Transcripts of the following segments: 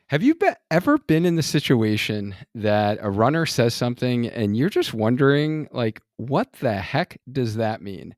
Have you ever been in the situation that a runner says something and you're just wondering, like, what the heck does that mean?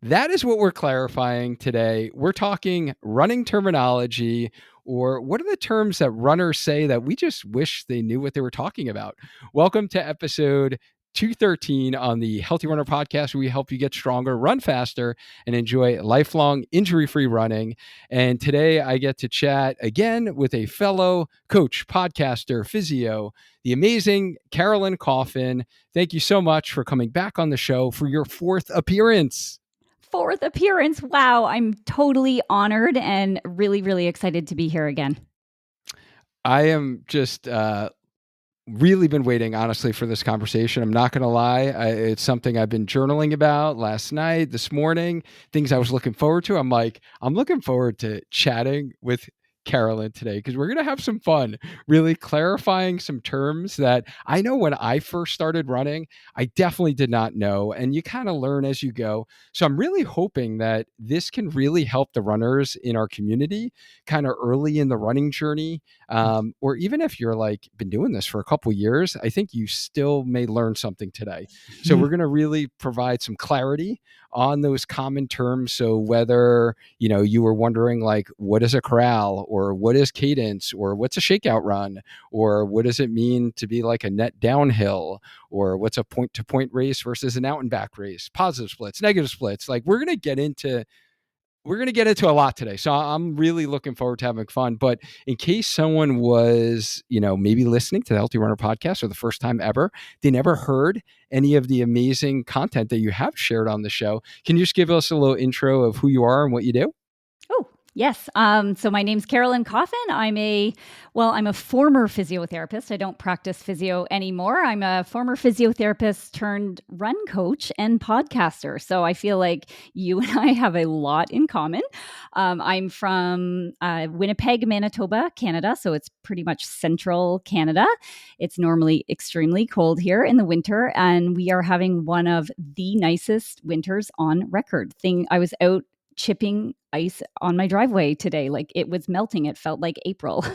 That is what we're clarifying today. We're talking running terminology, or what are the terms that runners say that we just wish they knew what they were talking about? Welcome to episode 213 on the Healthy Runner podcast, where we help you get stronger, run faster, and enjoy lifelong injury free running. And today I get to chat again with a fellow coach, podcaster, physio, the amazing Carolyn Coffin. Thank you so much for coming back on the show for your fourth appearance. Fourth appearance. Wow. I'm totally honored and really, really excited to be here again. I am just really been waiting, honestly, for this conversation. I'm not going to lie. It's something I've been journaling about last night, this morning, things I was looking forward to. I'm looking forward to chatting with Carolyn today because we're going to have some fun, really clarifying some terms that I know when I first started running, I definitely did not know. And you kind of learn as you go. So I'm really hoping that this can really help the runners in our community kind of early in the running journey, or even if you're like been doing this for a couple years, I think you still may learn something today. So we're going to really provide some clarity on those common terms. So whether, you were wondering like, what is a corral, or what is cadence, or what's a shakeout run, or what does it mean to be like a net downhill, or what's a point to point race versus an out and back race, positive splits, negative splits, like we're going to get into a lot today. So I'm really looking forward to having fun. But in case someone was, maybe listening to the Healthy Runner podcast for the first time ever, they never heard any of the amazing content that you have shared on the show, can you just give us a little intro of who you are and what you do? Oh, yes. So my name's Carolyn Coffin. I'm a former physiotherapist. I don't practice physio anymore. I'm a former physiotherapist turned run coach and podcaster. So I feel like you and I have a lot in common. I'm from Winnipeg, Manitoba, Canada. So it's pretty much central Canada. It's normally extremely cold here in the winter, and we are having one of the nicest winters on record. I was out chipping ice on my driveway today. Like, it was melting. It felt like April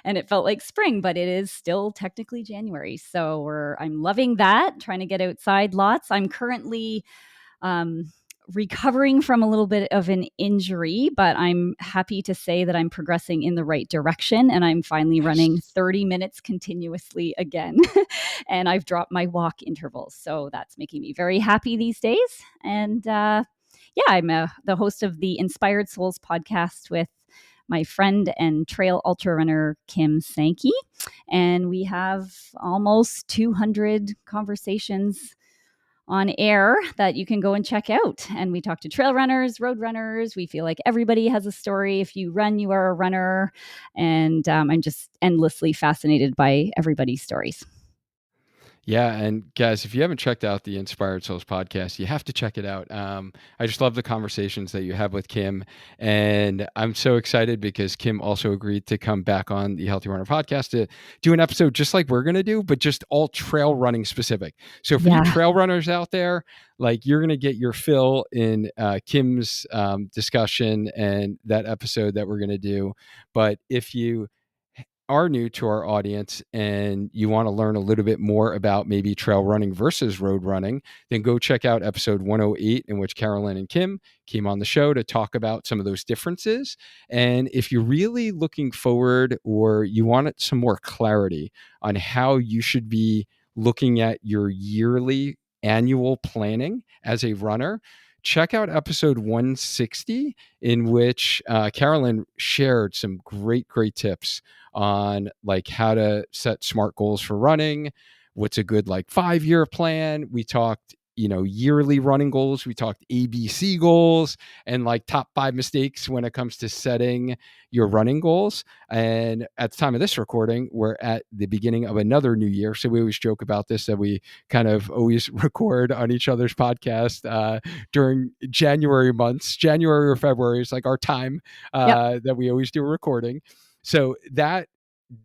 and it felt like spring, but it is still technically January. So I'm loving that, trying to get outside lots. I'm currently recovering from a little bit of an injury, but I'm happy to say that I'm progressing in the right direction, and I'm finally running 30 minutes continuously again. And I've dropped my walk intervals. So that's making me very happy these days. And I'm the host of the Inspired Souls podcast with my friend and trail ultra runner, Kim Sankey. And we have almost 200 conversations on air that you can go and check out. And we talk to trail runners, road runners. We feel like everybody has a story. If you run, you are a runner. And I'm just endlessly fascinated by everybody's stories. Yeah. And guys, if you haven't checked out the Inspired Souls podcast, you have to check it out. I just love the conversations that you have with Kim. And I'm so excited because Kim also agreed to come back on the Healthy Runner podcast to do an episode just like we're going to do, but just all trail running specific. So for you trail runners out there, like, you're going to get your fill in Kim's discussion and that episode that we're going to do. But if you are new to our audience and you want to learn a little bit more about maybe trail running versus road running, then go check out episode 108, in which Carolyn and Kim came on the show to talk about some of those differences. And if you're really looking forward, or you want some more clarity on how you should be looking at your yearly annual planning as a runner, check out episode 160, in which Carolyn shared some great tips on like how to set smart goals for running, what's a good like 5-year plan. We talked, yearly running goals. We talked ABC goals and like top 5 mistakes when it comes to setting your running goals. And at the time of this recording, we're at the beginning of another new year. So we always joke about this, that we kind of always record on each other's podcast during January months. January or February is like our time that we always do a recording. So that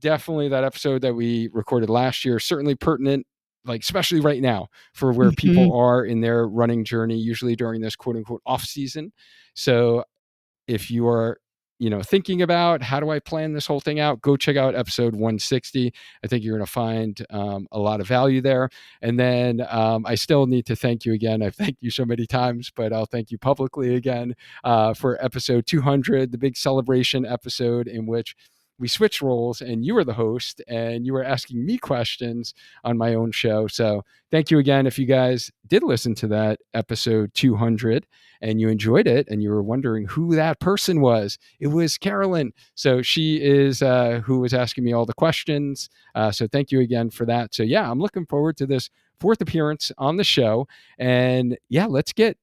episode that we recorded last year, certainly pertinent, like especially right now for where people are in their running journey, usually during this quote unquote off season. So if you are thinking about how do I plan this whole thing out, go check out episode 160. I think you're going to find a lot of value there. And then I still need to thank you again. I've thanked you so many times, but I'll thank you publicly again for episode 200, the big celebration episode in which we switched roles and you were the host and you were asking me questions on my own show. So thank you again. If you guys did listen to that episode 200 and you enjoyed it and you were wondering who that person was, it was Carolyn. So she is who was asking me all the questions. So thank you again for that. So yeah, I'm looking forward to this fourth appearance on the show. And yeah, let's get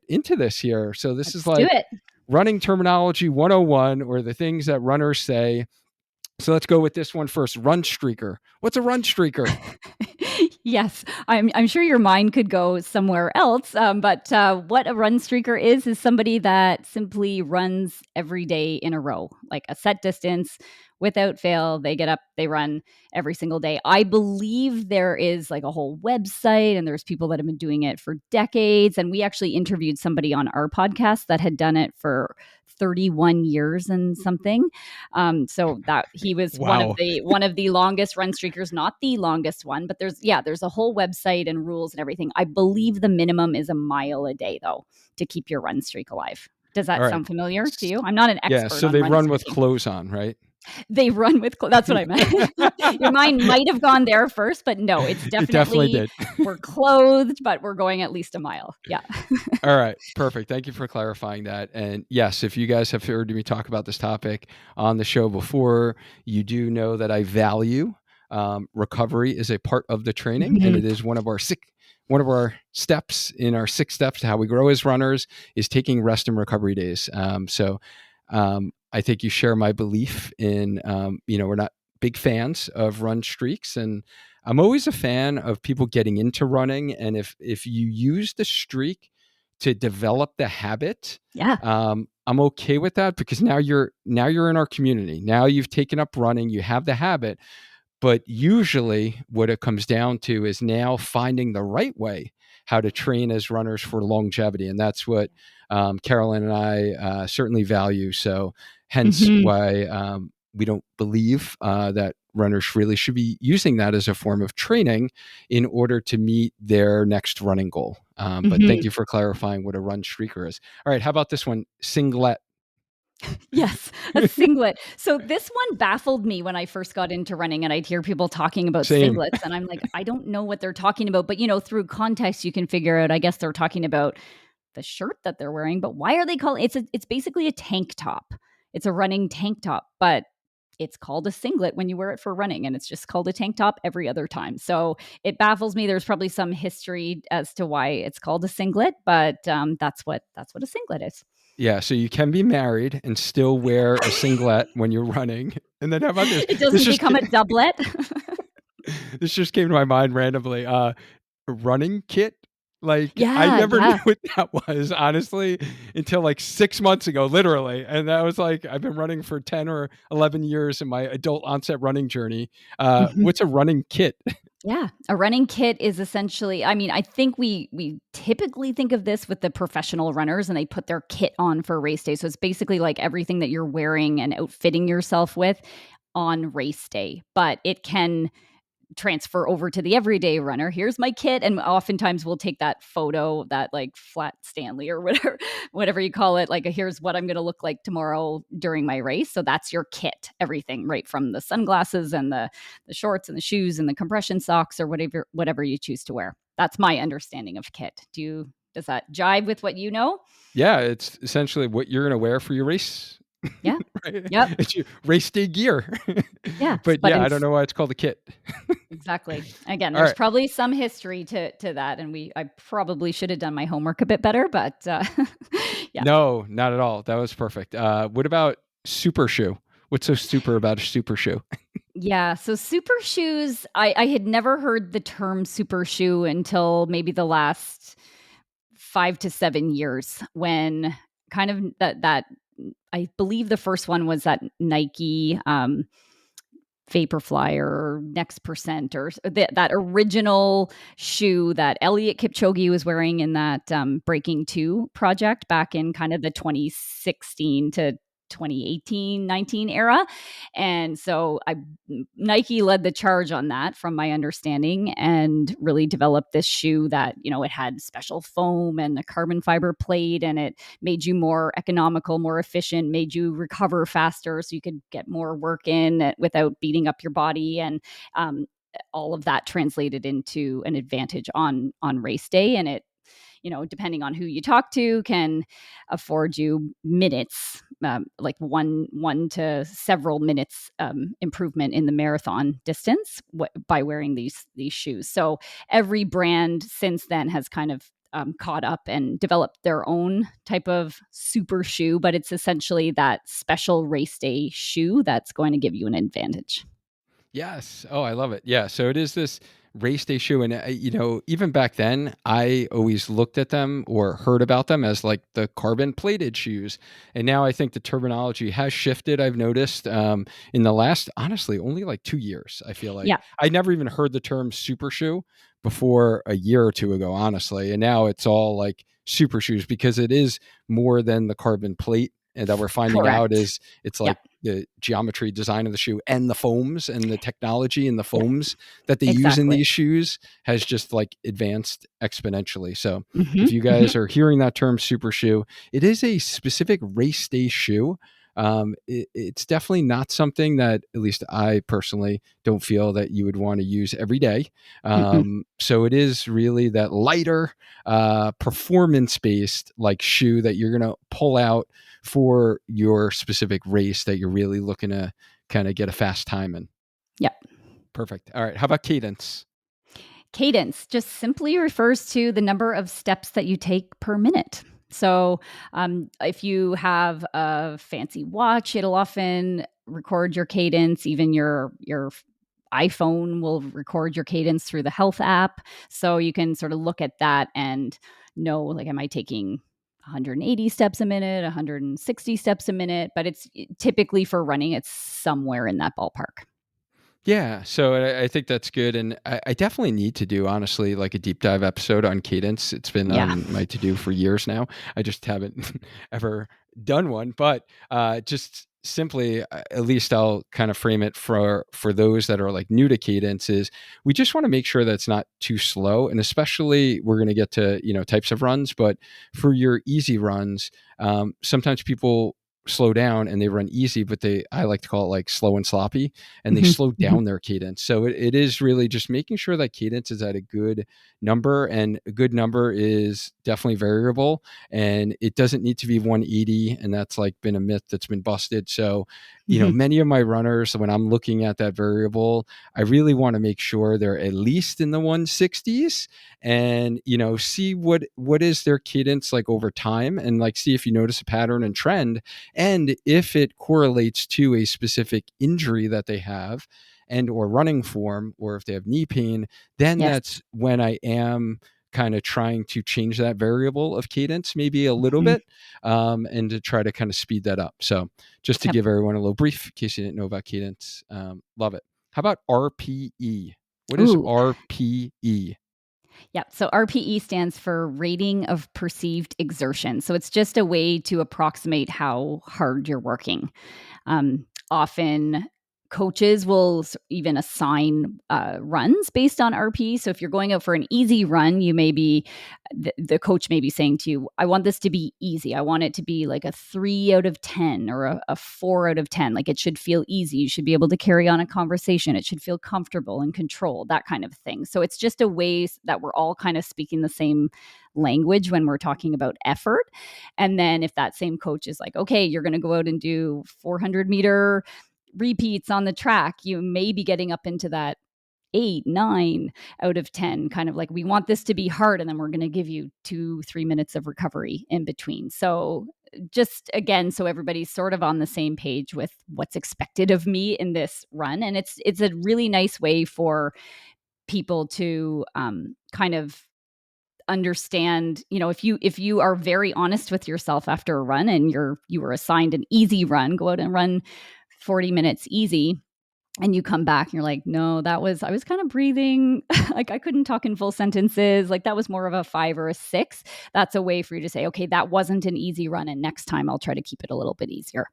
into this here. So this is Let's do like it. running terminology 101, or the things that runners say. So let's go with this one first. Run streaker. What's a run streaker? Yes, I'm sure your mind could go somewhere else, but what a run streaker is somebody that simply runs every day in a row, like a set distance without fail. They get up, they run every single day. I believe there is like a whole website, and there's people that have been doing it for decades. And we actually interviewed somebody on our podcast that had done it for 31 years and something. So that he was Wow. one of the longest run streakers, not the longest one, but there's a whole website and rules and everything. I believe the minimum is a mile a day though to keep your run streak alive. Does All that right. sound familiar to you? I'm not an Yeah. expert So on they run run with streaking. clothes on, right? They run with that's what I meant. Your mind might have gone there first, but no, it's It definitely definitely did. we're clothed, but we're going at least a mile. Yeah. All right. Perfect. Thank you for clarifying that. And yes, if you guys have heard me talk about this topic on the show before, you do know that I value recovery is a part of the training, and it is one of our steps in our 6 steps to how we grow as runners is taking rest and recovery days. So I think you share my belief in, we're not big fans of run streaks, and I'm always a fan of people getting into running. And if you use the streak to develop the habit, Yeah. I'm okay with that, because now you're in our community. Now you've taken up running, you have the habit. But usually what it comes down to is now finding the right way how to train as runners for longevity. And that's what Carolyn and I certainly value. So hence why we don't believe that runners really should be using that as a form of training in order to meet their next running goal. But thank you for clarifying what a run streaker is. All right. How about this one? Singlet. Yes, a singlet. So this one baffled me when I first got into running, and I'd hear people talking about Same. singlets, and I'm like, I don't know what they're talking about. But through context, you can figure out. I guess they're talking about the shirt that they're wearing. But why are they calling it's basically a tank top. It's a running tank top, but it's called a singlet when you wear it for running, and it's just called a tank top every other time. So it baffles me. There's probably some history as to why it's called a singlet, but that's what a singlet is. Yeah, so you can be married and still wear a singlet when you're running. And then how about this? It This doesn't just become a doublet. this just came to my mind randomly. A running kit. Like I Yeah, never knew yeah. what that was, honestly, until like 6 months ago, literally. And that was like I've been running for 10 or 11 years in my adult onset running journey. Mhm. What's a running kit? Yeah, a running kit is essentially I think we typically think of this with the professional runners, and they put their kit on for race day. So it's basically like everything that you're wearing and outfitting yourself with on race day, but it can transfer over to the everyday runner. Here's my kit. And oftentimes we'll take that photo, that like flat Stanley or whatever you call it. Like, here's what I'm going to look like tomorrow during my race. So that's your kit, everything, right from the sunglasses and the shorts and the shoes and the compression socks or whatever you choose to wear. That's my understanding of kit. Does that jive with what you know? Yeah, it's essentially what you're gonna wear for your race. Yeah. Right? Yep. It's your race day gear. Yeah. But But yeah, I don't know why it's called a kit. exactly. Again, All there's right. probably some history to that, and I probably should have done my homework a bit better, but yeah. No, not at all. That was perfect. What about super shoe? What's so super about a super shoe? Yeah, so super shoes, I had never heard the term super shoe until maybe the last 5 to 7 years, when kind of that I believe the first one was that Nike Vaporfly or Next Percent, or that original shoe that Elliot Kipchoge was wearing in that Breaking 2 project back in kind of the 2016 to 2018-19 era. And so Nike led the charge on that from my understanding, and really developed this shoe that, it had special foam and a carbon fiber plate, and it made you more economical, more efficient, made you recover faster so you could get more work in without beating up your body. And um, all of that translated into an advantage on race day. And it, depending on who you talk to, can afford you minutes, like one to several minutes improvement in the marathon distance by wearing these shoes. So every brand since then has kind of caught up and developed their own type of super shoe, but it's essentially that special race day shoe that's going to give you an advantage. Yes. Oh, I love it. Yeah. So it is this race day shoe. And, even back then, I always looked at them or heard about them as like the carbon plated shoes. And now I think the terminology has shifted. I've noticed in the last, honestly, only like 2 years. I feel like Yeah, I never even heard the term super shoe before a year or two ago, honestly. And now it's all like super shoes because it is more than the carbon plate. And that we're finding out correct. is it's Yeah, like the geometry design of the shoe and the foams and the technology and the yeah, foams that they use in exactly. these shoes has just like advanced exponentially. So Hmm. if you Hmm. guys are hearing that term super shoe, it is a specific race day shoe. It's definitely not something that at least I personally don't feel that you would want to use every day. Mm-mm. So it is really that lighter, performance based like shoe that you're going to pull out for your specific race that you're really looking to kind of get a fast time in. Yep. Perfect. All right. How about cadence? Cadence just simply refers to the number of steps that you take per minute. So, if you have a fancy watch, it'll often record your cadence. Even your iPhone will record your cadence through the health app. So you can sort of look at that and know, like, am I taking 180 steps a minute, 160 steps a minute? But it's typically for running, it's somewhere in that ballpark. Yeah, so I think that's good, and I definitely need to do honestly like a deep dive episode on cadence. It's been Yeah. on my to do for years now. I just haven't ever done one, but just simply, at least I'll kind of frame it for those that are like new to cadence. Is we just want to make sure that it's not too slow, and especially we're going to get to types of runs, but for your easy runs, sometimes people slow down and they run easy, but I like to call it like slow and sloppy, and they Hmm. slow Hmm. down their cadence. So it is really just making sure that cadence is at a good number, and a good number is definitely variable, and it doesn't need to be 180. And that's like been a myth that's been busted. So, Hmm. many of my runners, when I'm looking at that variable, I really want to make sure they're at least in the 160s and, see what is their cadence like over time, and like see if you notice a pattern and trend, and if it correlates to a specific injury that they have and or running form, or if they have knee pain, then Yes. that's when I am kind of trying to change that variable of cadence maybe a little Mhm. bit, and to try to kind of speed that up. So just to Yep. give everyone a little brief in case you didn't know about cadence. Love it. How about RPE? What is Ooh, RPE? yeah. So RPE stands for rating of perceived exertion. So it's just a way to approximate how hard you're working. Often coaches will even assign runs based on RP. So if you're going out for an easy run, the coach may be saying to you, I want this to be easy. I want it to be like a 3 out of 10 or a 4 out of 10. Like, it should feel easy. You should be able to carry on a conversation. It should feel comfortable and controlled, that kind of thing. So it's just a way that we're all kind of speaking the same language when we're talking about effort. And then if that same coach is like, okay, you're going to go out and do 400-meter repeats on the track, you may be getting up into that 8, 9 out of 10, kind of like, we want this to be hard. And then we're going to give you 2, 3 minutes of recovery in between. So just again, so everybody's sort of on the same page with what's expected of me in this run. And it's a really nice way for people to kind of understand, if you are very honest with yourself after a run and you were assigned an easy run, go out and run 40 minutes easy, and you come back and you're like, no, I was kind of breathing, like I couldn't talk in full sentences, like that was more of a 5 or a 6. That's a way for you to say, okay, that wasn't an easy run, and next time I'll try to keep it a little bit easier.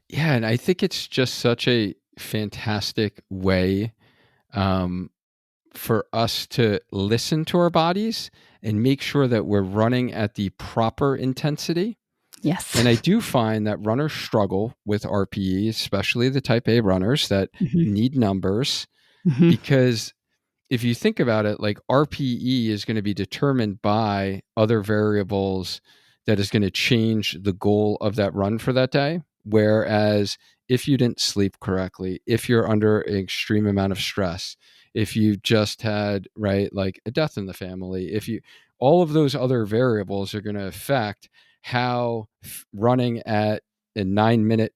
Yeah, and I think it's just such a fantastic way, um, for us to listen to our bodies and make sure that we're running at the proper intensity. Yes. And I do find that runners struggle with RPE, especially the type A runners that Mhm. need numbers, Mhm. because if you think about it, like RPE is going to be determined by other variables that is going to change the goal of that run for that day. Whereas if you didn't sleep correctly, if you're under an extreme amount of stress, if you just had, right, like a death in the family, if you, all of those other variables are going to affect how running at a 9 minute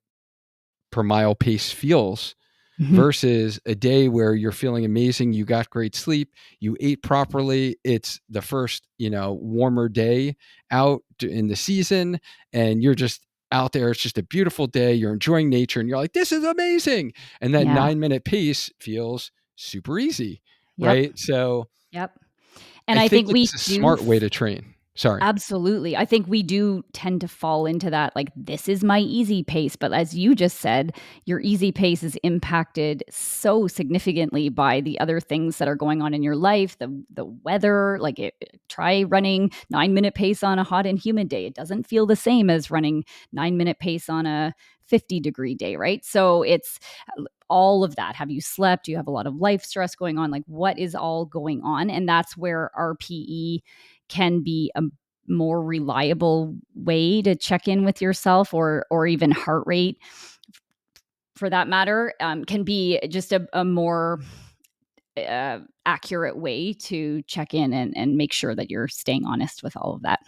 per mile pace feels Mhm. versus a day where you're feeling amazing, you got great sleep, you ate properly, it's the first, warmer day out in the season, and you're just out there, it's just a beautiful day, you're enjoying nature, and you're like, this is amazing. And that Yeah. 9 minute pace feels super easy, Yep. right? So Yep. I And I think think we it's a do smart way to train. Sorry. absolutely. I think we do tend to fall into that, like, this is my easy pace. But as you just said, your easy pace is impacted so significantly by the other things that are going on in your life, the weather. Like, try running 9 minute pace on a hot and humid day. It doesn't feel the same as running 9 minute pace on a 50-degree day, right? So it's all of that. Have you slept? Do you have a lot of life stress going on? Like, what is all going on? And that's where RPE can be a more reliable way to check in with yourself, or even heart rate for that matter, can be just a more accurate way to check in and make sure that you're staying honest with all of that.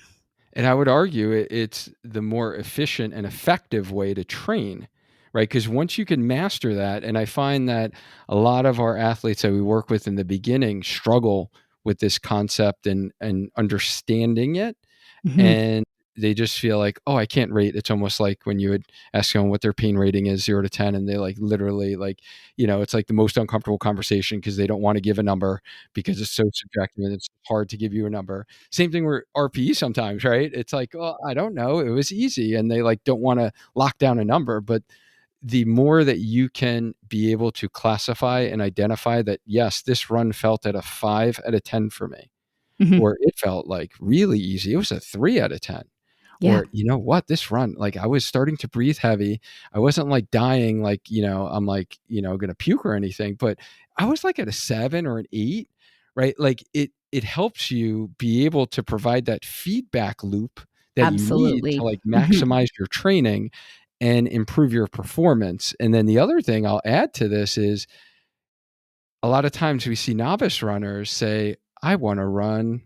And I would argue it's the more efficient and effective way to train, right? Because once you can master that, and I find that a lot of our athletes that we work with in the beginning struggle with this concept and understanding it, Hmm. and they just feel like, oh, I can't rate. It's almost like when you would ask them what their pain rating is, 0 to 10, and they like literally like, it's like the most uncomfortable conversation because they don't want to give a number because it's so subjective and it's hard to give you a number. Same thing with RPE sometimes, right? It's like, well, I don't know, it was easy, and they like don't want to lock down a number, but the more that you can be able to classify and identify that, yes, this run felt at a 5 out of 10 for me, Hmm. or it felt like really easy. It was a 3 out of 10. Yeah. Or, you know what, this run, like I was starting to breathe heavy. I wasn't like dying, like, I'm like, going to puke or anything, but I was like at a 7 or an 8, right? Like it helps you be able to provide that feedback loop that you need to Absolutely. like Hmm. maximize your training and improve your performance. And then the other thing I'll add to this is a lot of times we see novice runners say, I want to run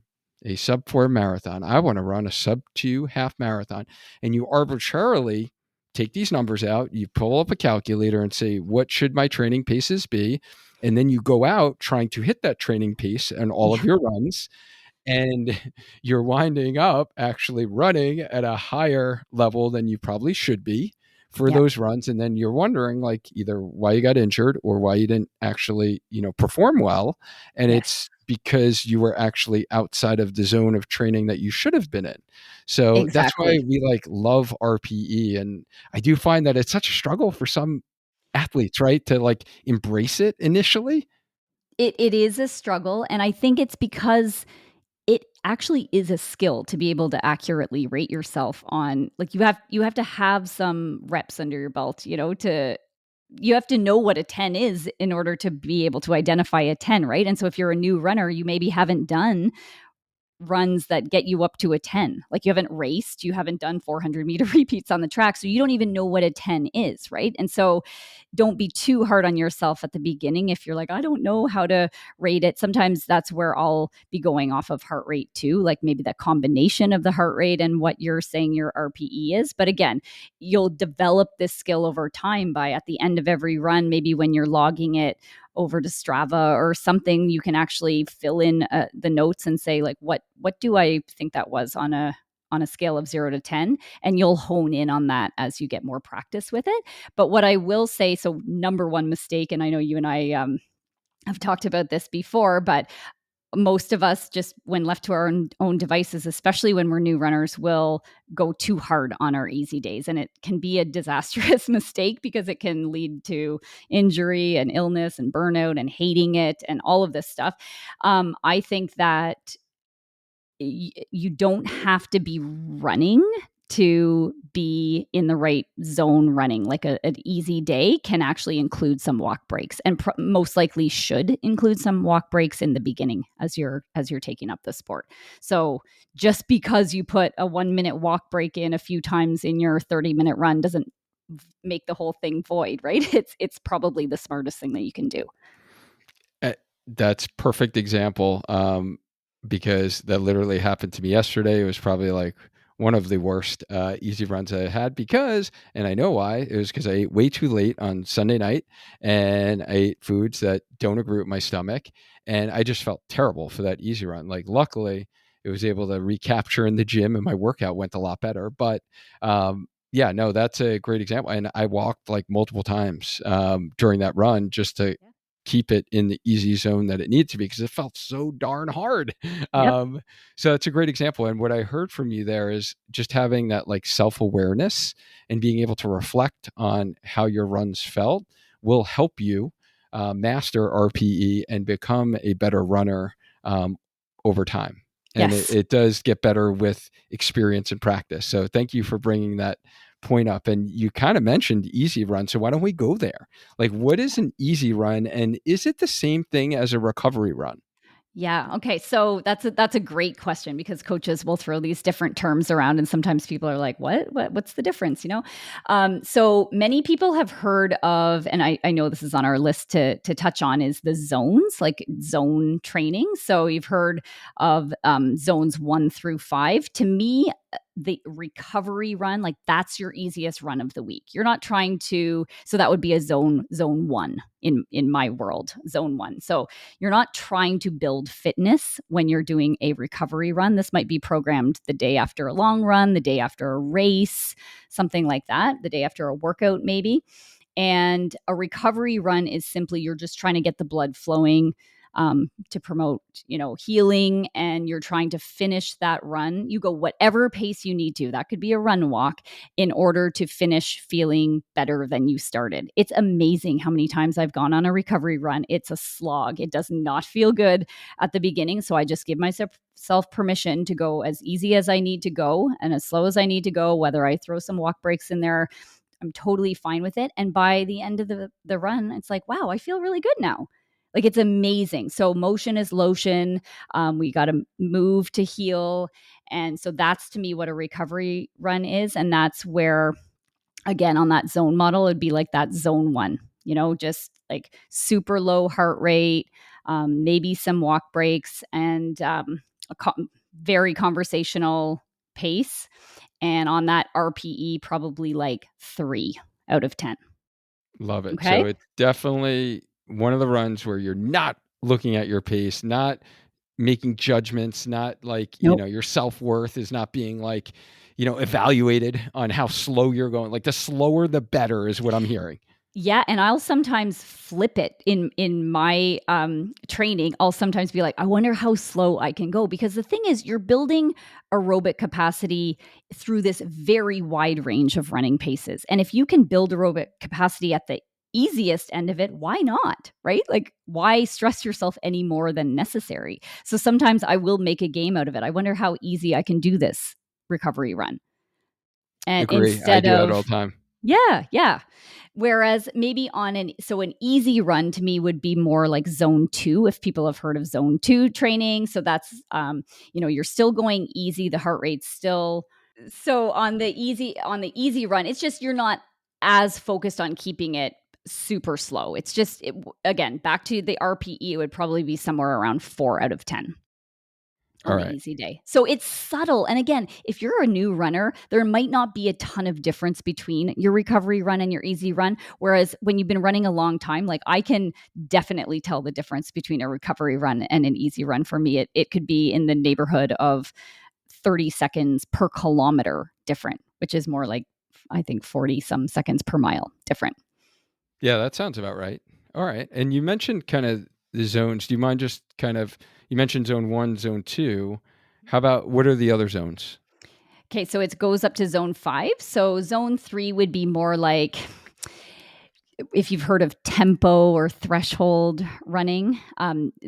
a sub 4 marathon. I want to run a sub 2 half marathon. And you arbitrarily take these numbers out, you pull up a calculator and say, what should my training paces be? And then you go out trying to hit that training pace and all of Yeah. your runs, and you're winding up actually running at a higher level than you probably should be for Yep. those runs, and then you're wondering like either why you got injured or why you didn't actually perform well, and Yes. it's because you were actually outside of the zone of training that you should have been in. So that's why Exactly. we like love RPE, and I do find that it's such a struggle for some athletes, right, to like embrace it initially. It is a struggle, and I think it's because it actually is a skill to be able to accurately rate yourself on, like, you have to have some reps under your belt, to you have to know what a 10 is in order to be able to identify a 10, right? And so if you're a new runner, you maybe haven't done runs that get you up to a 10. Like, you haven't raced, you haven't done 400-meter repeats on the track, so you don't even know what a 10 is, right? And so don't be too hard on yourself at the beginning if you're like, I don't know how to rate it. Sometimes that's where I'll be going off of heart rate too, like maybe the combination of the heart rate and what you're saying your RPE is. But again, you'll develop this skill over time by at the end of every run, maybe when you're logging it over to Strava or something, you can actually fill in the notes and say, like, what do I think that was on a scale of 0 to 10, and you'll hone in on that as you get more practice with it. But what I will say, so number one mistake, and I know you and I have talked about this before, but most of us, just when left to our own devices, especially when we're new runners, will go too hard on our easy days. And it can be a disastrous mistake because it can lead to injury and illness and burnout and hating it and all of this stuff. I think that you don't have to be running to be in the right zone running. Like an easy day can actually include some walk breaks, and most likely should include some walk breaks in the beginning as you're taking up the sport. So just because you put a 1 minute walk break in a few times in your 30-minute run doesn't make the whole thing void, right? It's probably the smartest thing that you can do. Uh, That's perfect example, because that literally happened to me yesterday. It was probably like one of the worst easy runs I had because, and I know why, it was because I ate way too late on Sunday night and I ate foods that don't agree with my stomach. And I just felt terrible for that easy run. Like, luckily, it was able to recapture in the gym and my workout went a lot better. But yeah, no, that's a great example. And I walked like multiple times during that run just to Yeah. keep it in the easy zone that it needed to be because it felt so darn hard. Yep. So it's a great example. And what I heard from you there is just having that like self awareness and being able to reflect on how your runs felt will help you master RPE and become a better runner over time. And it, Yes. it does get better with experience and practice. So thank you for bringing that point up. And you kind of mentioned easy run. So why don't we go there? Like, what is an easy run, and is it the same thing as a recovery run? Yeah. Okay. So that's a great question because coaches will throw these different terms around, and sometimes people are like, What's the difference?" So many people have heard of, and I know this is on our list to touch on, is the zones, like zone training. So you've heard of zones 1 through 5. To me, the recovery run, like that's your easiest run of the week. You're not trying to, so that would be a zone one in my world, zone one. So you're not trying to build fitness when you're doing a recovery run. This might be programmed the day after a long run, the day after a race, something like that, the day after a workout, maybe. And a recovery run is simply you're just trying to get the blood flowing, to promote, healing, and you're trying to finish that run. You go whatever pace you need to. That could be a run walk in order to finish feeling better than you started. It's amazing how many times I've gone on a recovery run. It's a slog. It does not feel good at the beginning. So I just give myself permission to go as easy as I need to go and as slow as I need to go, whether I throw some walk breaks in there. I'm totally fine with it. And by the end of the run, it's like, wow, I feel really good now. Like it's amazing. So motion is lotion. We got to move to heal. And so that's to me what a recovery run is. And that's where, again, on that zone model, it'd be like that zone one, just like super low heart rate, maybe some walk breaks, and very conversational pace. And on that RPE, probably like 3 out of 10. Love it. Okay. So it's definitely one of the runs where you're not looking at your pace, not making judgments, not like, Nope. your self-worth is not being like, evaluated on how slow you're going. Like the slower the better is what I'm hearing. Yeah, and I'll sometimes flip it in my training. I'll sometimes be like, I wonder how slow I can go, because the thing is, you're building aerobic capacity through this very wide range of running paces, and if you can build aerobic capacity at the easiest end of it, why not? Right? Like, why stress yourself any more than necessary? So sometimes I will make a game out of it. I wonder how easy I can do this recovery run, and Agree. I instead do that all of the time. yeah, yeah. Whereas maybe an easy run to me would be more like zone 2, if people have heard of zone 2 training. So that's you're still going easy, the heart rate's still, so on the easy run, it's just you're not as focused on keeping it super slow. It's just again, back to the RPE, it would probably be somewhere around 4 out of 10 All on the right. easy day. So it's subtle. And again, if you're a new runner, there might not be a ton of difference between your recovery run and your easy run. Whereas when you've been running a long time, like I can definitely tell the difference between a recovery run and an easy run. For me, it could be in the neighborhood of 30 seconds per kilometer different, which is more like, I think, 40 some seconds per mile different. Yeah, that sounds about right. All right. And you mentioned kind of the zones, do you mind just kind of, you mentioned zone 1, zone 2. How about what are the other zones? Okay, so it goes up to zone 5. So zone 3 would be more like, if you've heard of tempo or threshold running,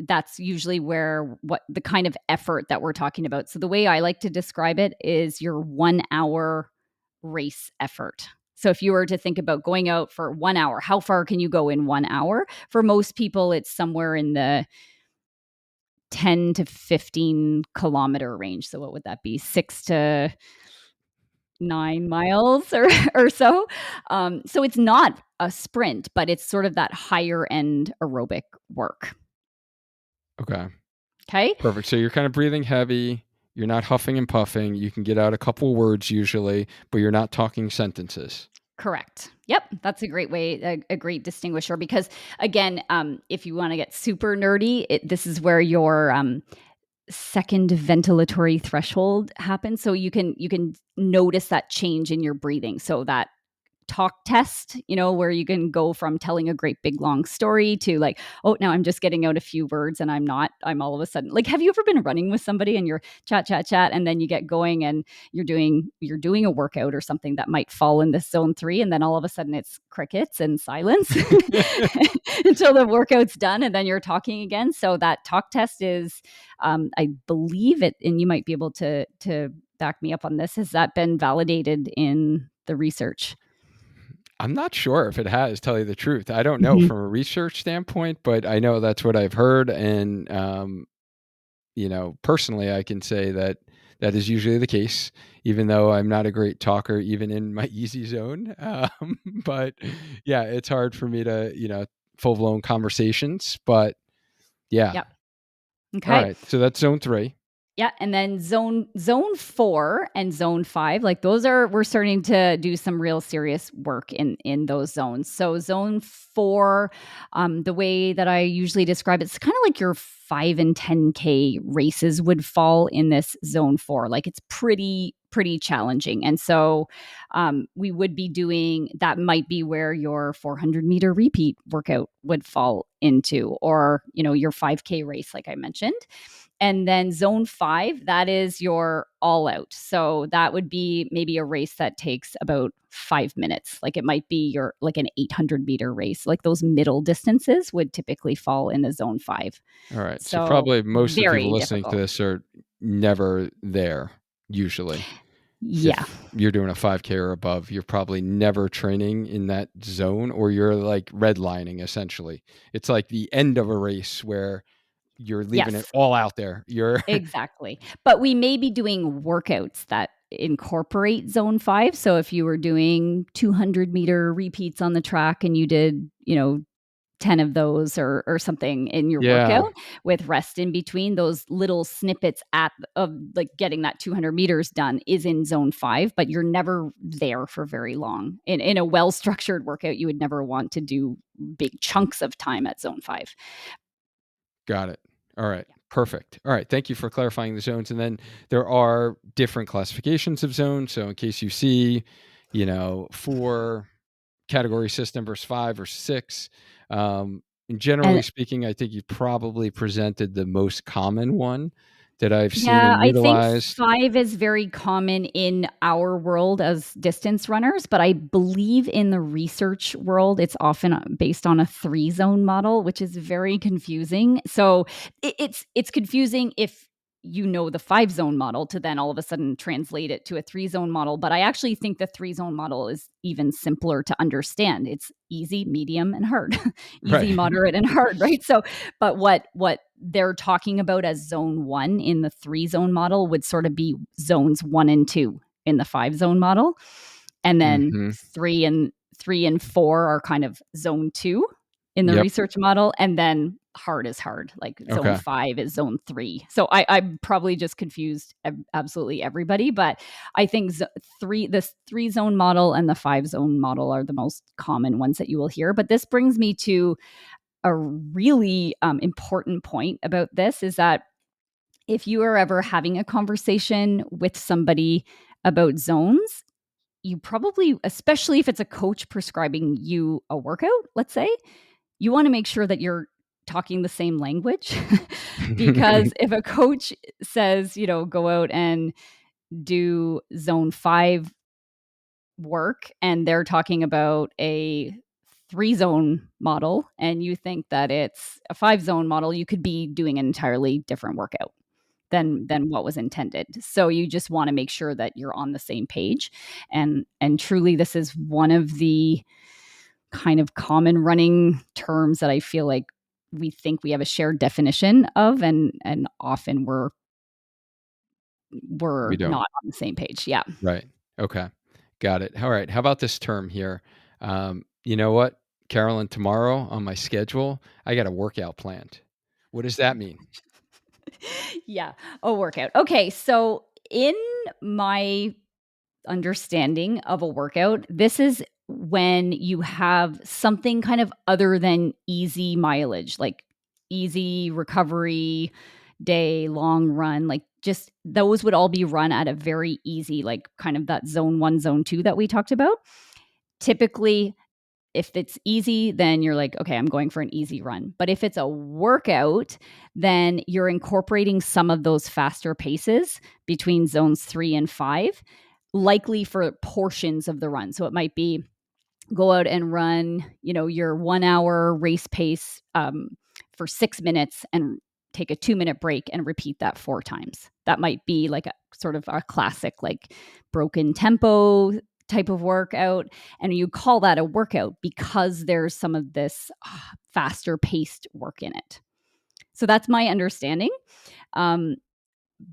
that's usually where what the kind of effort that we're talking about. So the way I like to describe it is your 1 hour race effort. So if you were to think about going out for 1 hour, how far can you go in 1 hour? For most people, it's somewhere in the 10 to 15 kilometer range. So what would that be? 6 to 9 miles or so. So it's not a sprint, but it's sort of that higher end aerobic work. Okay. Okay. Perfect. So you're kind of breathing heavy. You're not huffing and puffing. You can get out a couple words usually, but you're not talking sentences. Correct. Yep. That's a great way, a great distinguisher because again, if you want to get super nerdy, this is where your second ventilatory threshold happens. So you can notice that change in your breathing. So that talk test, where you can go from telling a great big long story to like, oh, now I'm just getting out a few words and I'm all of a sudden like, have you ever been running with somebody and you're chat, and then you get going and you're doing a workout or something that might fall in this zone 3, and then all of a sudden it's crickets and silence until the workout's done and then you're talking again. So that talk test is, I believe it, and you might be able to back me up on this. Has that been validated in the research? I'm not sure if it has, tell you the truth. I don't know Mhm. from a research standpoint, but I know that's what I've heard. And, personally, I can say that that is usually the case, even though I'm not a great talker, even in my easy zone. But yeah, it's hard for me to, full blown conversations. But yeah. Yep. All Okay. right. So that's zone 3. Yeah, and then zone 4 and zone 5, like those are we're starting to do some real serious work in those zones. So zone 4, the way that I usually describe it's kind of like your 5 and 10K races would fall in this zone 4. Like it's pretty challenging. And so we would be doing that might be where your 400-meter repeat workout would fall into, or your 5K race like I mentioned. And then zone 5, that is your all out. So that would be maybe a race that takes about 5 minutes. Like it might be your like an 800-meter race. Like those middle distances would typically fall in the zone 5. All right. So So probably most of the people very listening to difficult. this are never there, usually. Yeah. If you're doing a 5K or above, you're probably never training in that zone, or you're like redlining essentially. It's like the end of a race where you're leaving it Yes. all out there. You're Exactly. But we may be doing workouts that incorporate zone 5. So if you were doing 200-meter repeats on the track and you did, 10 of those or something in your yeah, workout with rest in between, those little snippets of like getting that 200 meters done is in zone 5, but you're never there for very long. In a well-structured workout, you would never want to do big chunks of time at zone 5. got it. All right. Perfect. All right. Thank you for clarifying the zones. And then there are different classifications of zones. So in case you see, 4 category system versus 5 or 6. And generally And speaking, I think you probably presented the most common one that I've seen yeah, and I think utilized. 5 is very common in our world as distance runners, but I believe in the research world, it's often based on a 3-zone model, which is very confusing. So it's confusing if you know the 5-zone model to then all of a sudden translate it to a 3-zone model. But I actually think the 3-zone model is even simpler to understand. It's easy, medium, and hard. Easy, Right. moderate, and hard, right? So but what they're talking about as zone 1 in the 3-zone model would sort of be zones 1 and 2 in the 5-zone model. And then Mhm. 3 and 4 are kind of zone 2 in the Yep. research model. And then hard is hard. Like zone Okay. 5 is zone 3. So I probably just confused absolutely everybody. But I think this 3-zone model and the 5-zone model are the most common ones that you will hear. But this brings me to a really important point about this is that if you are ever having a conversation with somebody about zones, you probably, especially if it's a coach prescribing you a workout, let's say, you want to make sure that you're talking the same language. Because if a coach says, go out and do zone 5 work and they're talking about a 3-zone model and you think that it's a 5-zone model, you could be doing an entirely different workout than what was intended. So you just want to make sure that you're on the same page. And truly this is one of the kind of common running terms that I feel like we think we have a shared definition of, and often we're We don't. not on the same page. Yeah. Right. Okay. Got it. All right. How about this term here? You know what, Carolyn, tomorrow on my schedule, I got a workout planned. What does that mean? Yeah, a workout. Okay, so in my understanding of a workout, this is when you have something kind of other than easy mileage, like easy recovery day, long run, like just those would all be run at a very easy, like kind of that zone 1, zone 2 that we talked about. Typically, if it's easy, then you're like, okay, I'm going for an easy run. But if it's a workout, then you're incorporating some of those faster paces between zones 3 and 5, likely for portions of the run. So it might be go out and run, your 1 hour race pace for 6 minutes and take a 2 minute break and repeat that 4 times. That might be like a sort of a classic, like broken tempo type of workout. And you call that a workout because there's some of this faster paced work in it. So that's my understanding. Um,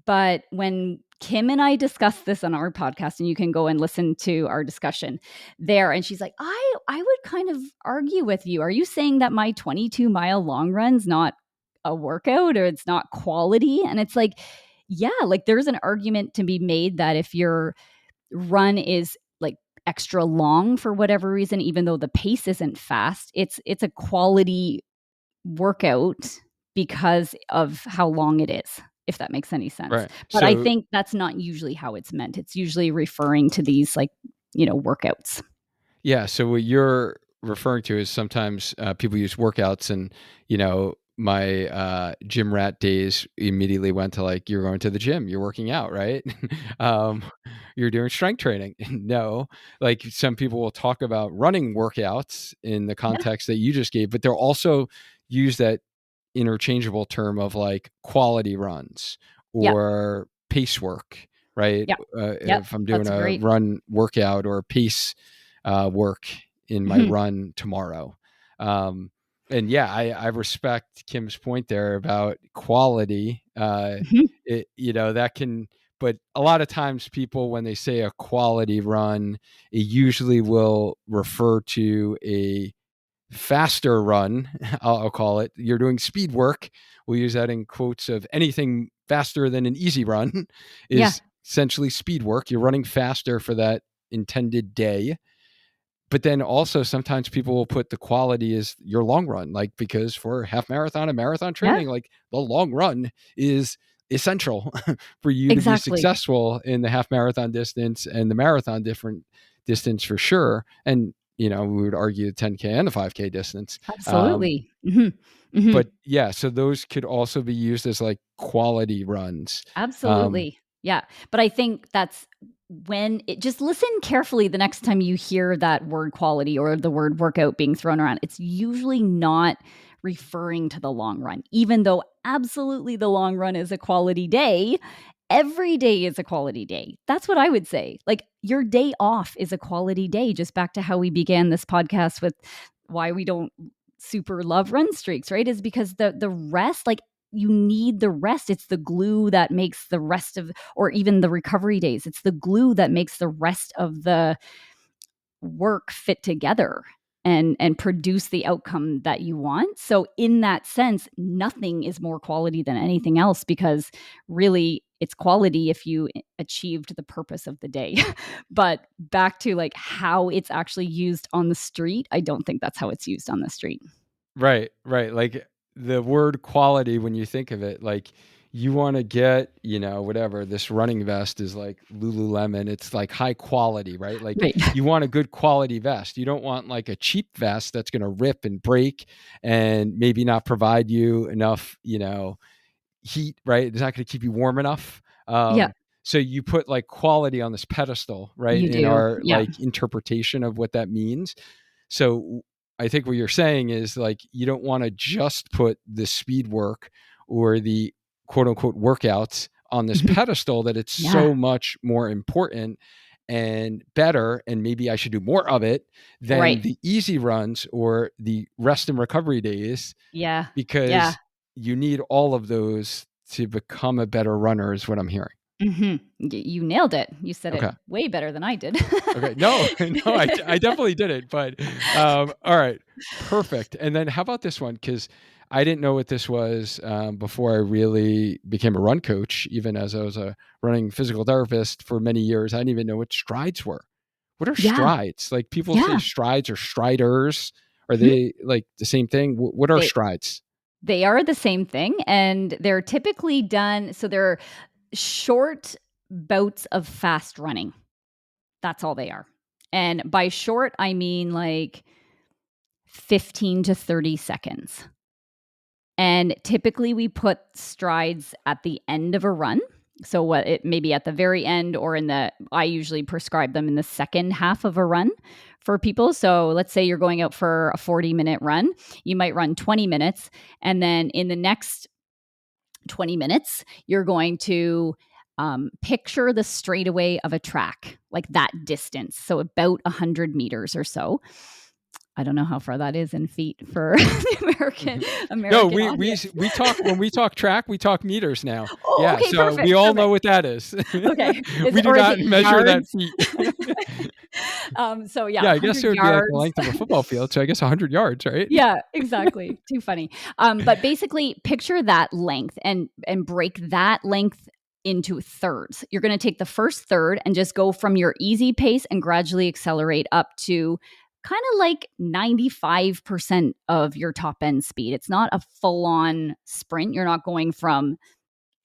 but when Kim and I discussed this on our podcast, and you can go and listen to our discussion there, and she's like, I would kind of argue with you. Are you saying that my 22-mile long run's not a workout or it's not quality? And it's like, yeah, like there's an argument to be made that if your run is like extra long for whatever reason, even though the pace isn't fast, it's a quality workout because of how long it is, if that makes any sense. Right. But I So think that's not usually how it's meant. It's usually referring to these like, workouts. yeah, so what you're referring to is sometimes people use workouts, and my gym rat days immediately went to like, you're going to the gym, you're working out, right? um, you're doing strength training. No, like some people will talk about running workouts in the Yeah. context that you just gave, but they'll also use that interchangeable term of like quality runs Yeah. or pace work, right? Yeah. Yep. If I'm doing That's a great. run workout or pace work in my Mhm. run tomorrow. Um, and yeah, I respect Kim's point there about quality. Mhm. That can, but a lot of times people, when they say a quality run, it usually will refer to a faster run. I'll call it. You're doing speed work. We'll use that in quotes of anything faster than an easy run Yeah. is essentially speed work. You're running faster for that intended day. But then also sometimes people will put the quality as your long run, like because for half marathon and marathon Yeah. training, like the long run is essential for you to be Exactly. successful in the half marathon distance and the marathon different distance for sure. And we would argue the 10K and the 5K distance. Absolutely. Mhm. Mhm. But yeah, so those could also be used as like quality runs. Um, Absolutely. Yeah. But I think that's when it just listen carefully the next time you hear that word quality or the word workout being thrown around. It's usually not referring to the long run, even though absolutely the long run is a quality day. Every day is a quality day. That's what I would say. Like your day off is a quality day, just back to how we began this podcast with why we don't super love run streaks, right? Is because the rest, like you need the rest. It's the glue that makes the rest of, or even the recovery days, it's the glue that makes the rest of the work fit together and produce the outcome that you want. So in that sense, nothing is more quality than anything else, because really it's quality if you achieved the purpose of the day. But back to like how it's actually used on the street, I don't think that's how it's used on the street. right, right. Like the word quality, when you think of it, like you want to get, whatever, this running vest is like Lululemon. It's like high quality, right? Like Right. you want a good quality vest. You don't want like a cheap vest that's going to rip and break and maybe not provide you enough, heat, right? It's not going to keep you warm enough. Yeah, So you put like quality on this pedestal, right? you In do. our Yeah. like interpretation of what that means. So I think what you're saying is like, you don't want to just put the speed work or the quote unquote workouts on this Mhm. pedestal, that it's Yeah. so much more important and better. And maybe I should do more of it than Right. the easy runs or the rest and recovery days, Yeah. Yeah. because you need all of those to become a better runner, is what I'm hearing. You nailed it. You said it Okay. way better than I did. Okay. No, no, I definitely did it. But all right, perfect. And then how about this one? Because I didn't know what this was before I really became a run coach. Even as I was a running physical therapist for many years, I didn't even know what strides were. What are Yeah. strides? Like people say Yeah. strides or striders. Are Mhm. they like the same thing? What are They strides? they are the same thing, and they're typically done so they're short bouts of fast running. That's all they are. And by short, I mean like 15 to 30 seconds. And typically we put strides at the end of a run. So what it maybe at the very end or in the I usually prescribe them in the second half of a run for people. So let's say you're going out for a 40-minute run, you might run 20 minutes and then in the next 20 minutes you're going to picture the straightaway of a track, like that distance. So about 100 meters or so. I don't know how far that is in feet for the American No, American we audience. we talk when we talk track, we talk meters now. Oh, Yeah, okay, so we perfect, all know perfect. what that is. Okay. Is We do or is not it measure that yards? feet. So yeah, Yeah, I guess 100 it would be like the yards. length of a football field, so I guess 100 yards, right? Yeah, exactly. Too funny. But basically picture that length and break that length into thirds. You're gonna take the first third and just go from your easy pace and gradually accelerate up to kinda like 95% of your top end speed. It's not a full on sprint. You're not going from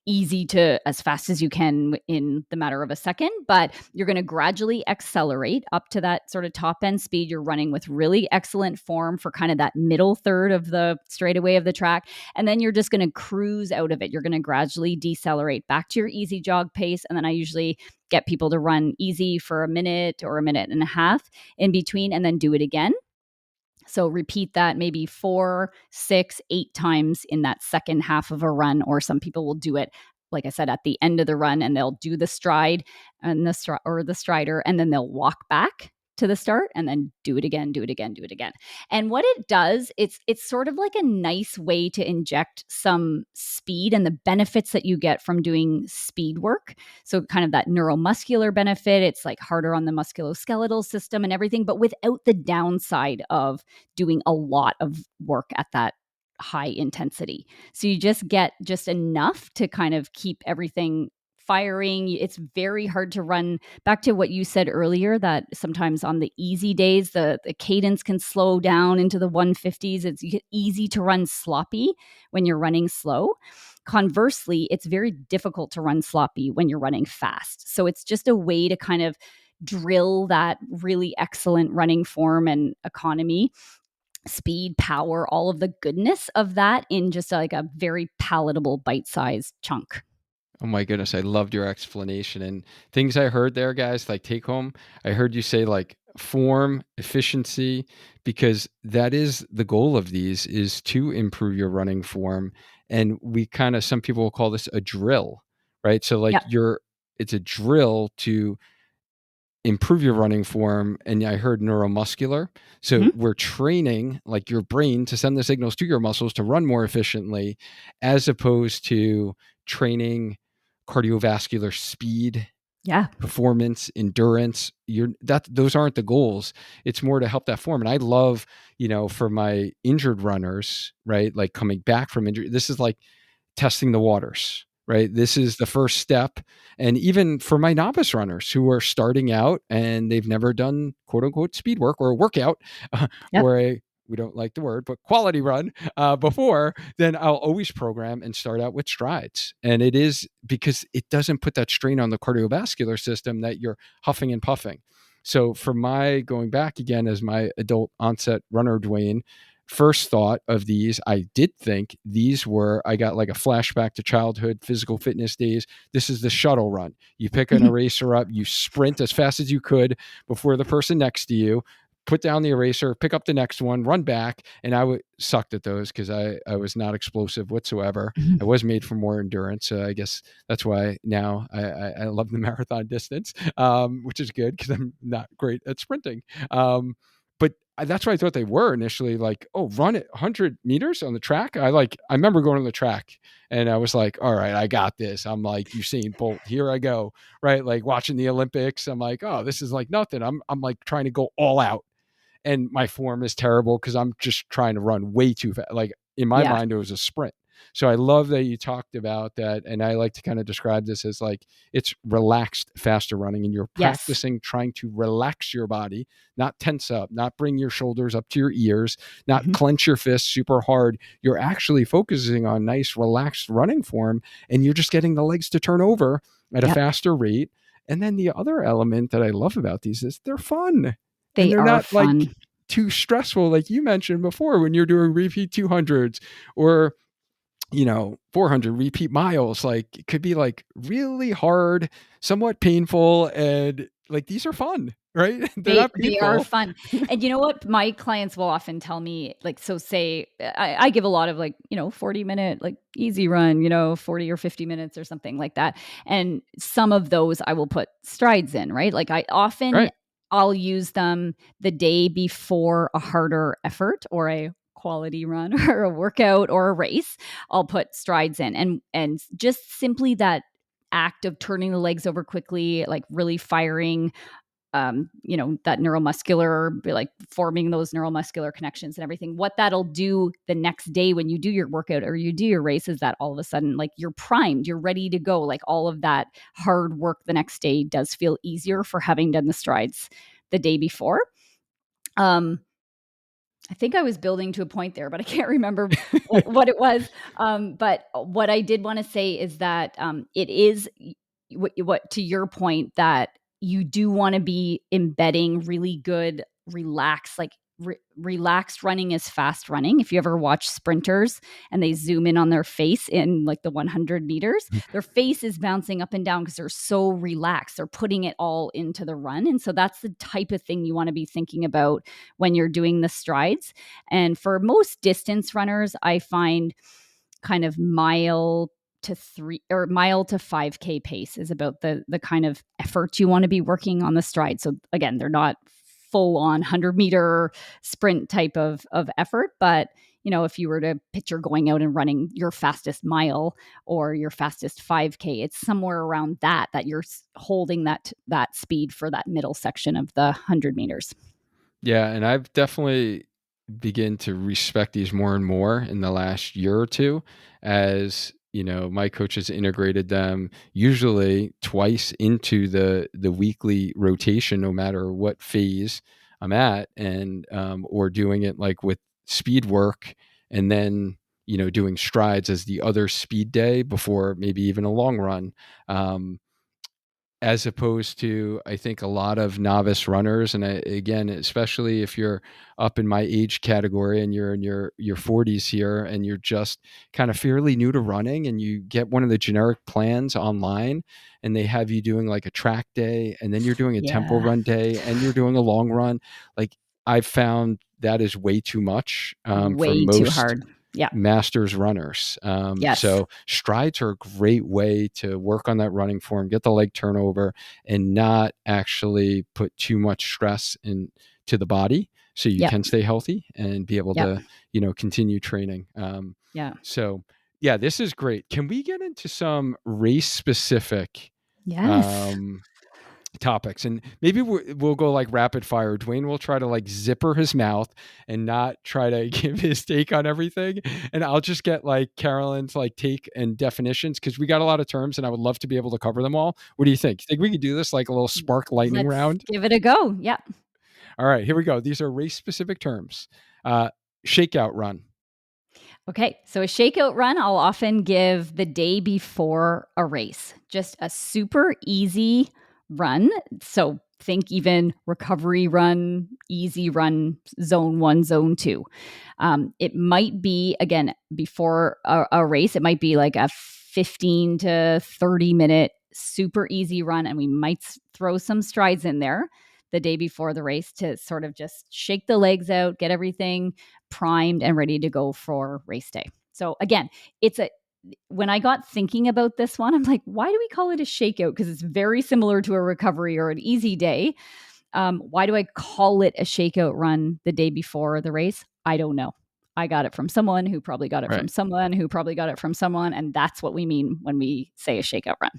easy to as fast as you can in the matter of a second, but you're going to gradually accelerate up to that sort of top end speed. You're running with really excellent form for kind of that middle third of the straightaway of the track. And then you're just going to cruise out of it. You're going to gradually decelerate back to your easy jog pace. And then I usually get people to run easy for a minute or a minute and a half in between and then do it again. So repeat that maybe 4, 6, 8 times in that second half of a run, or some people will do it, like I said, at the end of the run and they'll do the stride and the strider, and then they'll walk back to the start and then do it again, do it again, do it again. And what it does, it's sort of like a nice way to inject some speed and the benefits that you get from doing speed work. So kind of that neuromuscular benefit, it's like harder on the musculoskeletal system and everything, but without the downside of doing a lot of work at that high intensity. So you just get just enough to kind of keep everything firing. It's very hard to run back to what you said earlier that sometimes on the easy days the cadence can slow down into the 150s. It's easy to run sloppy when you're running slow. Conversely, it's very difficult to run sloppy when you're running fast. So it's just a way to kind of drill that really excellent running form and economy, speed, power, all of the goodness of that in just like a very palatable bite-sized chunk. Oh my goodness, I loved your explanation and things I heard there, guys, like take home. I heard you say like form, efficiency, because that is the goal of these, is to improve your running form. And we kind of, some people will call this a drill, right? So like Yeah. it's a drill to improve your running form. And I heard neuromuscular. So Mhm. we're training like your brain to send the signals to your muscles to run more efficiently, as opposed to training cardiovascular speed, Yeah. performance, endurance. Those aren't the goals. It's more to help that form. And I love, for my injured runners, right? Like coming back from injury, this is like testing the waters, right? This is the first step. And even for my novice runners who are starting out and they've never done quote unquote speed work or a workout Yep. or a we don't like the word, but quality run before, then I'll always program and start out with strides. And it is because it doesn't put that strain on the cardiovascular system that you're huffing and puffing. So for my going back again as my adult onset runner, Dwayne, first thought of these, I did think these were, I got like a flashback to childhood physical fitness days. This is the shuttle run. You pick an eraser up, you sprint as fast as you could before the person next to you, put down the eraser, pick up the next one, run back. And I sucked at those because I was not explosive whatsoever. I was made for more endurance. So I guess that's why now I love the marathon distance, which is good because I'm not great at sprinting. But that's what I thought they were initially, like, oh, run it 100 meters on the track. I remember going on the track and I was like, all right, I got this. I'm like Usain Bolt, here I go. Right. Like watching the Olympics. I'm like, oh, this is like nothing. I'm like trying to go all out and my form is terrible because I'm just trying to run way too fast. Like in my Yeah. mind, it was a sprint. So I love that you talked about that. And I like to kind of describe this as like it's relaxed, faster running, and you're Yes. practicing trying to relax your body, not tense up, not bring your shoulders up to your ears, not Mhm. clench your fists super hard. You're actually focusing on nice, relaxed running form, and you're just getting the legs to turn over at a Yep. faster rate. And then the other element that I love about these is they're fun and They they're are not like fun. too stressful like you mentioned before when you're doing repeat 200s or 400 repeat miles. Like it could be like really hard, somewhat painful, and like these are fun, right? They're not They are painful. fun. And you know what? My clients will often tell me, like, so say I give a lot of like, 40-minute, like easy run, 40 or 50 minutes or something like that. And some of those I will put strides in, right? Like Right. I'll use them the day before a harder effort or a quality run or a workout or a race. I'll put strides in and just simply that act of turning the legs over quickly, like really firing that neuromuscular, like forming those neuromuscular connections and everything. What that'll do the next day when you do your workout or you do your race is that all of a sudden, like you're primed, you're ready to go. Like all of that hard work the next day does feel easier for having done the strides the day before. Um, I think I was building to a point there, but I can't remember what it was. But what I did want to say is that it is what to your point that you do want to be embedding really good, relaxed, like relaxed running is fast running. If you ever watch sprinters and they zoom in on their face in like the 100 meters, their face is bouncing up and down because they're so relaxed. They're putting it all into the run. And so that's the type of thing you want to be thinking about when you're doing the strides. And for most distance runners, I find kind of mile to 5K pace is about the kind of effort you want to be working on the stride. So again, they're not full on 100-meter sprint type of effort, but if you were to picture going out and running your fastest mile or your fastest 5K, it's somewhere around that you're holding that speed for that middle section of the 100 meters. Yeah, and I've definitely begin to respect these more and more in the last year or two as, my coaches integrated them usually twice into the weekly rotation no matter what phase I'm at and or doing it like with speed work and then doing strides as the other speed day before maybe even a long run. As opposed to, I think a lot of novice runners, and again, especially if you're up in my age category and you're in your 40s here and you're just kind of fairly new to running and you get one of the generic plans online and they have you doing like a track day and then you're doing a tempo Yeah. run day and you're doing a long run, like I've found that is way too much for Way too most hard. Yeah. masters runners. Yes. So strides are a great way to work on that running form, get the leg turnover, and not actually put too much stress into the body, so you Yep. can stay healthy and be able Yep. to continue training. Yeah. So yeah, this is great. Can we get into some race specific Yes. um, topics, and maybe we'll go like rapid fire. Dwayne will try to like zipper his mouth and not try to give his take on everything, and I'll just get like Carolyn's like take and definitions because we got a lot of terms and I would love to be able to cover them all. What do you think? Think we could do this like a little spark lightning Let's round? give it a go. Yeah. All right, here we go. These are race specific terms. Uh, Shakeout run. Okay, so a shakeout run I'll often give the day before a race, just a super easy run. So think even recovery run, easy run, zone one, zone two. It might be, again, before a race, it might be like a 15 to 30-minute super easy run, and we might throw some strides in there the day before the race to sort of just shake the legs out, get everything primed and ready to go for race day. So again, it's a when I got thinking about this one, I'm like, why do we call it a shakeout? Because it's very similar to a recovery or an easy day. Why do I call it a shakeout run the day before the race? I don't know. I got it from someone who probably got it from Right. someone who probably got it from someone. And that's what we mean when we say a shakeout run.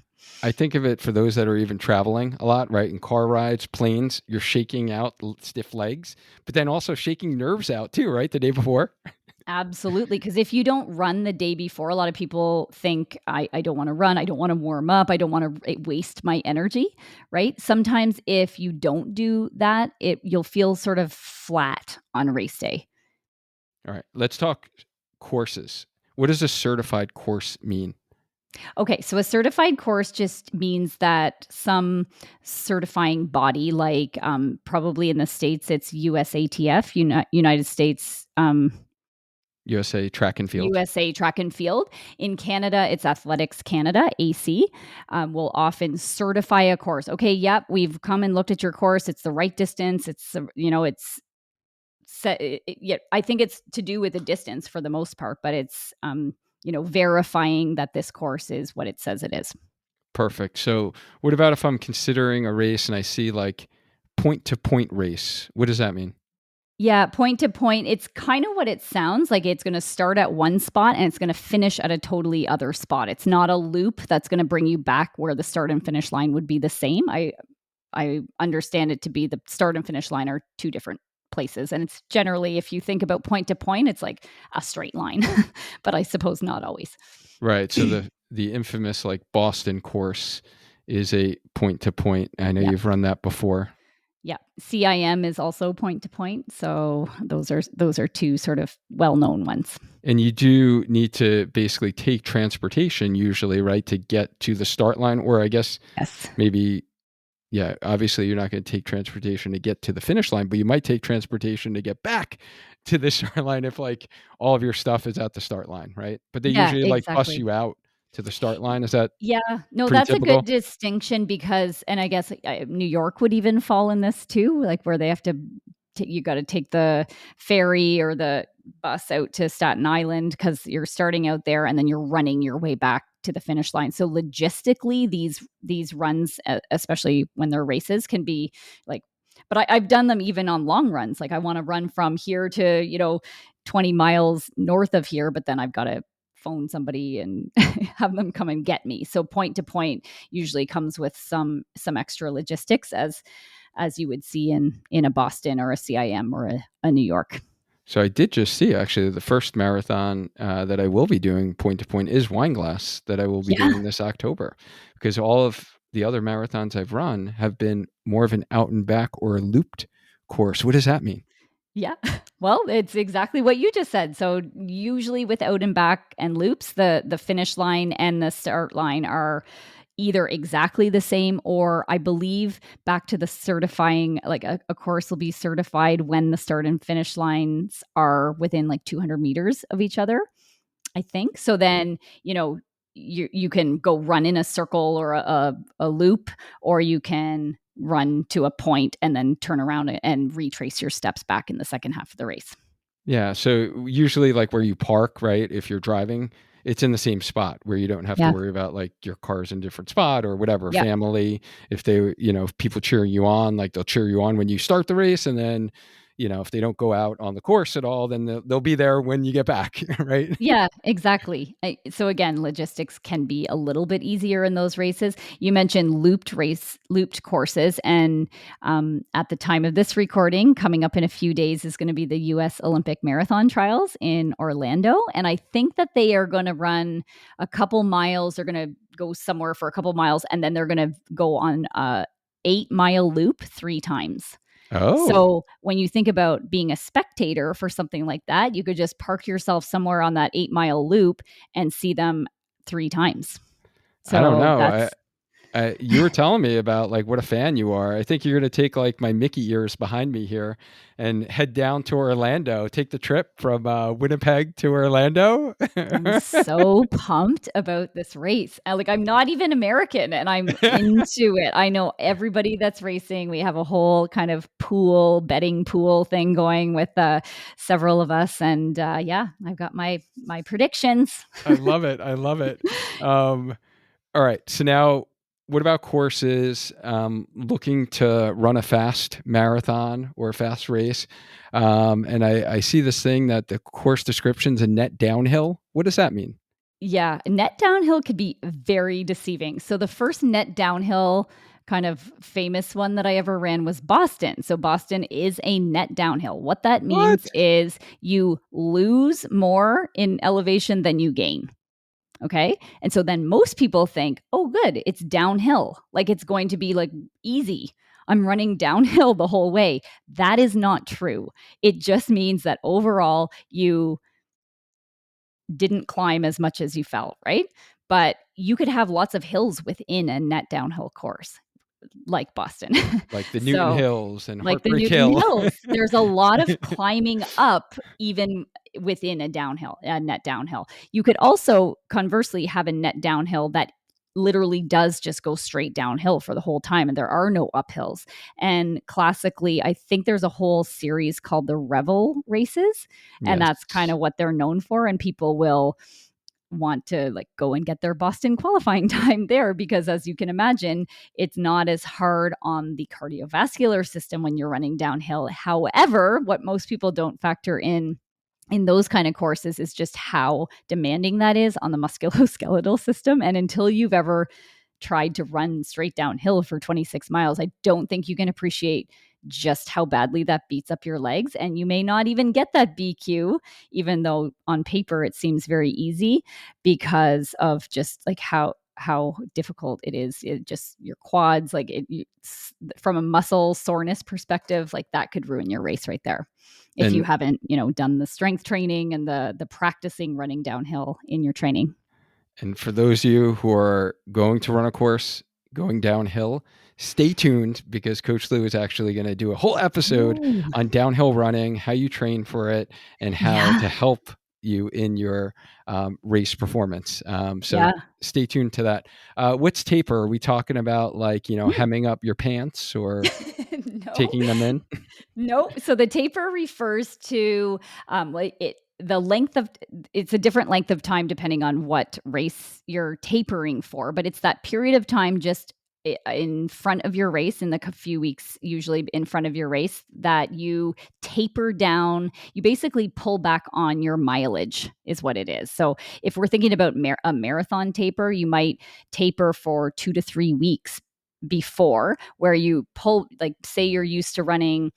I think of it for those that are even traveling a lot, right? In car rides, planes, you're shaking out stiff legs, but then also shaking nerves out too, right? The day before. Absolutely. Because if you don't run the day before, a lot of people think, I don't want to run. I don't want to warm up. I don't want to waste my energy, right? Sometimes if you don't do that, you'll feel sort of flat on race day. All right. Let's talk courses. What does a certified course mean? Okay, so a certified course just means that some certifying body, like probably in the States, it's USATF, United States USA Track and Field. USA Track and Field. In Canada, it's Athletics Canada, AC, will often certify a course. Okay, yep, we've come and looked at your course. It's the right distance. It's set. Yeah, I think it's to do with the distance for the most part, but it's verifying that this course is what it says it is. Perfect. So, what about if I'm considering a race and I see like point to point race? What does that mean? Yeah, point to point, it's kind of what it sounds like. It's going to start at one spot and it's going to finish at a totally other spot. It's not a loop that's going to bring you back where the start and finish line would be the same. I understand it to be the start and finish line are two different places, and it's generally, if you think about point to point, it's like a straight line, but I suppose not always. Right. So the infamous like Boston course is a point to point. I know Yeah. you've run that before. Yeah. CIM is also point to point, so those are two sort of well-known ones. And you do need to basically take transportation usually, right, to get to the start line, or I guess Yes. maybe yeah, obviously you're not going to take transportation to get to the finish line, but you might take transportation to get back to the start line if like all of your stuff is at the start line, right? But they Yeah, usually like bus exactly. you out to the start line. Is that Yeah, no, pretty that's a good typical? distinction because, and I guess New York would even fall in this too, like where they have to, you got to take the ferry or the bus out to Staten Island because you're starting out there and then you're running your way back to the finish line. So logistically, these runs, especially when they're races, can be like. But I've done them even on long runs. Like I want to run from here to 20 miles north of here, but then I've got to phone somebody and have them come and get me. So point to point usually comes with some extra logistics as you would see in a Boston or a CIM or a New York. So I did just see actually the first marathon that I will be doing point to point is Wineglass that I will be Yeah. doing this October, because all of the other marathons I've run have been more of an out and back or a looped course. What does that mean? Yeah. Well, it's exactly what you just said. So usually with out and back and loops, the finish line and the start line are either exactly the same, or I believe back to the certifying, like a course will be certified when the start and finish lines are within like 200 meters of each other, I think. So then, you can go run in a circle or a loop, or you can run to a point and then turn around and retrace your steps back in the second half of the race. Yeah, so usually like where you park, right? If you're driving, it's in the same spot where you don't have to Yeah. worry about like your car's in a different spot or whatever. Yeah. Family, if they, if people cheering you on, like they'll cheer you on when you start the race, and then, if they don't go out on the course at all, then they'll be there when you get back, right? Yeah, exactly. So again, logistics can be a little bit easier in those races. You mentioned looped courses, and at the time of this recording, coming up in a few days, is going to be the U.S. Olympic Marathon Trials in Orlando, and I think that they are going to run a couple miles. They're going to go somewhere for a couple miles, and then they're going to go on a 8-mile loop 3 times. Oh, So when you think about being a spectator for something like that, you could just park yourself somewhere on that 8-mile loop and see them 3 times. I don't So know. that's You were telling me about like what a fan you are. I think you're going to take like my Mickey ears behind me here and head down to Orlando. Take the trip from Winnipeg to Orlando. I'm so pumped about this race. Like, I'm not even American and I'm into it. I know everybody that's racing. We have a whole kind of betting pool thing going with several of us. And yeah, I've got my predictions. I love it. I love it. Um, all right. So now, what about courses? Looking to run a fast marathon or a fast race, and I see this thing that the course description's a net downhill. What does that mean? Yeah, net downhill could be very deceiving. So the first net downhill kind of famous one that I ever ran was Boston. So Boston is a net downhill. What that means What? is you lose more in elevation than you gain. Okay. And so then most people think, oh, good, it's downhill. Like it's going to be like easy. I'm running downhill the whole way. That is not true. It just means that overall you didn't climb as much as you felt, right? But you could have lots of hills within a net downhill course, like Boston. Like the Newton So, Hills and like the Heartbreak Newton Hill. Hills, there's a lot of climbing up, even within a net downhill. You could also conversely have a net downhill that literally does just go straight downhill for the whole time and there are no uphills. And classically, I think there's a whole series called the Revel races, and Yes. that's kind of what they're known for, and people will want to like go and get their Boston qualifying time there because as you can imagine, it's not as hard on the cardiovascular system when you're running downhill. However, what most people don't factor in those kind of courses is just how demanding that is on the musculoskeletal system. And until you've ever tried to run straight downhill for 26 miles, I don't think you can appreciate just how badly that beats up your legs. And you may not even get that BQ, even though on paper it seems very easy because of just like how difficult it is. It just your quads, like from a muscle soreness perspective, like that could ruin your race right there if you And haven't, done the strength training and the practicing running downhill in your training. And for those of you who are going to run a course going downhill, stay tuned because Coach Lou is actually going to do a whole episode Oh, on downhill running, how you train for it, and how yeah. to help you in your race performance. So Yeah. stay tuned to that. What's taper? Are we talking about like, Mm. hemming up your pants or No. taking them in? No. So the taper refers to like the length of it's a different length of time depending on what race you're tapering for, but it's that period of time just in front of your race in the few weeks usually in front of your race that you taper down. You basically pull back on your mileage is what it is. So if we're thinking about a marathon taper, you might taper for 2 to 3 weeks before, where you pull, like say you're used to running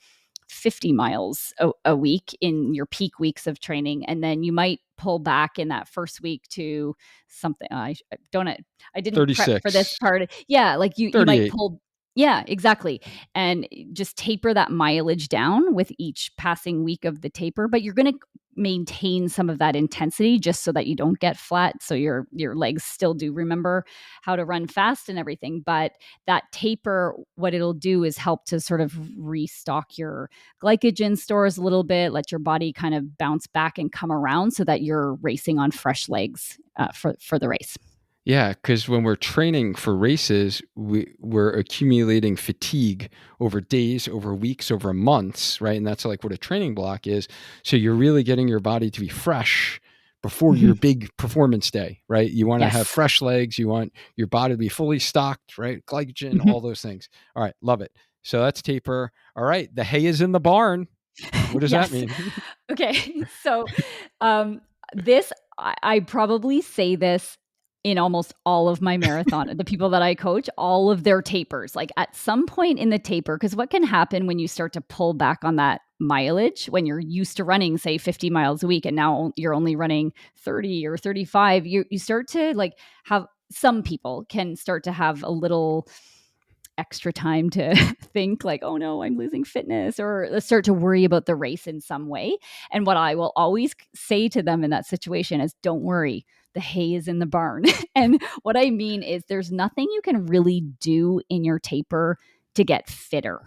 50 miles a week in your peak weeks of training, and then you might pull back in that first week to something. I don't I didn't prep for this 36, part. Yeah, like you might 38. pull. Yeah, exactly. And just taper that mileage down with each passing week of the taper, but you're going to maintain some of that intensity just so that you don't get flat, so your legs still do remember how to run fast and everything. But that taper, what it'll do is help to sort of restock your glycogen stores a little bit, let your body kind of bounce back and come around so that you're racing on fresh legs for the race. Yeah, because when we're training for races, we're accumulating fatigue over days, over weeks, over months, right? And that's like what a training block is. So you're really getting your body to be fresh before your Mhm. big performance day, right? You want to have Yes. fresh legs. You want your body to be fully stocked, right? Glycogen, Mhm. all those things. All right, love it. So that's taper. All right, the hay is in the barn. What does that Yes. mean? Okay. So, um, this I probably say this in almost all of my marathon. The people that I coach, all of their tapers, like at some point in the taper, because what can happen when you start to pull back on that mileage when you're used to running, say, 50 miles a week, and now you're only running 30 or 35, you start to like have some people can start to have a little extra time to think like, oh no, I'm losing fitness, or start to worry about the race in some way. And what I will always say to them in that situation is, don't worry, the hay is in the barn. And what I mean is there's nothing you can really do in your taper to get fitter.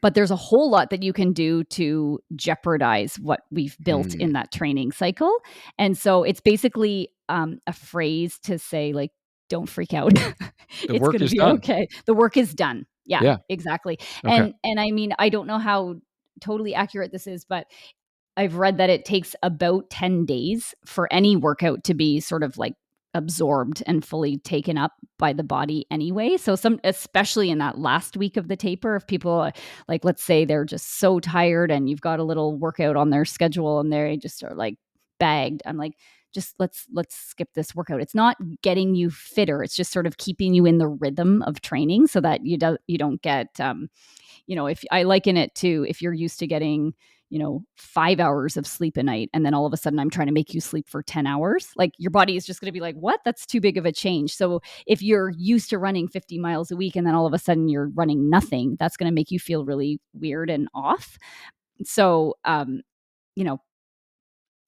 But there's a whole lot that you can do to jeopardize what we've built Mm. in that training cycle. And so it's basically a phrase to say, like, don't freak out. The It's work going to is be done. okay. The work is done. Yeah, Yeah. exactly. Okay. And I mean, I don't know how totally accurate this is, but I've read that it takes about 10 days for any workout to be sort of like absorbed and fully taken up by the body anyway. So especially in that last week of the taper, if people like, let's say they're just so tired and you've got a little workout on their schedule and they just are like bagged, I'm like, just let's skip this workout. It's not getting you fitter. It's just sort of keeping you in the rhythm of training so that you don't get if I liken it to, if you're used to getting 5 hours of sleep a night, and then all of a sudden I'm trying to make you sleep for 10 hours, like your body is just going to be like, what? That's too big of a change. So if you're used to running 50 miles a week and then all of a sudden you're running nothing, that's going to make you feel really weird and off. So, you know,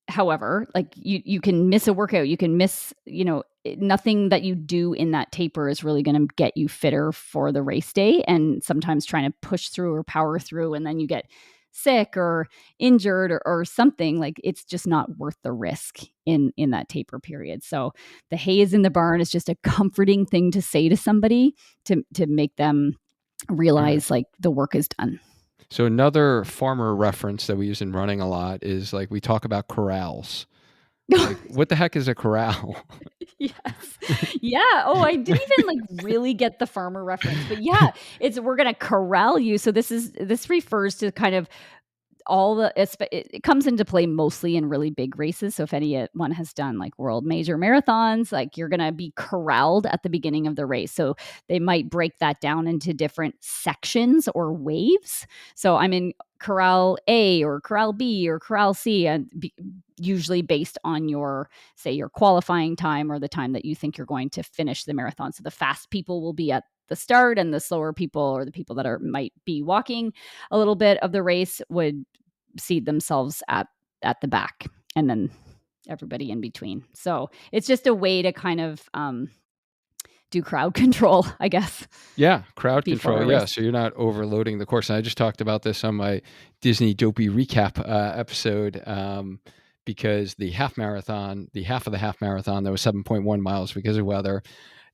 however, like you can miss a workout, you can miss, nothing that you do in that taper is really going to get you fitter for the race day. And sometimes trying to push through or power through, and then you get sick or injured or something, like it's just not worth the risk in that taper period. So the hay is in the barn is just a comforting thing to say to somebody to make them All right. realize like the work is done. So another farmer reference that we use in running a lot is like we talk about corrals. Like, what the heck is a corral? Yes. Yeah. Oh, I didn't even like really get the farmer reference, but yeah, we're gonna corral you. So this refers to kind of it comes into play mostly in really big races. So if anyone has done like world major marathons, like you're going to be corralled at the beginning of the race. So they might break that down into different sections or waves. So I'm in corral A or corral B or corral C, and usually based on your qualifying time or the time that you think you're going to finish the marathon. So the fast people will be at the start, and the slower people, or the people that might be walking a little bit of the race, would seat themselves at the back, and then everybody in between. So it's just a way to kind of do crowd control, I guess, Yeah, crowd before control. a Yeah, race. so you're not overloading the course. And I just talked about this on my Disney Dopey recap episode, because the half of the half marathon that was 7.1 miles because of weather,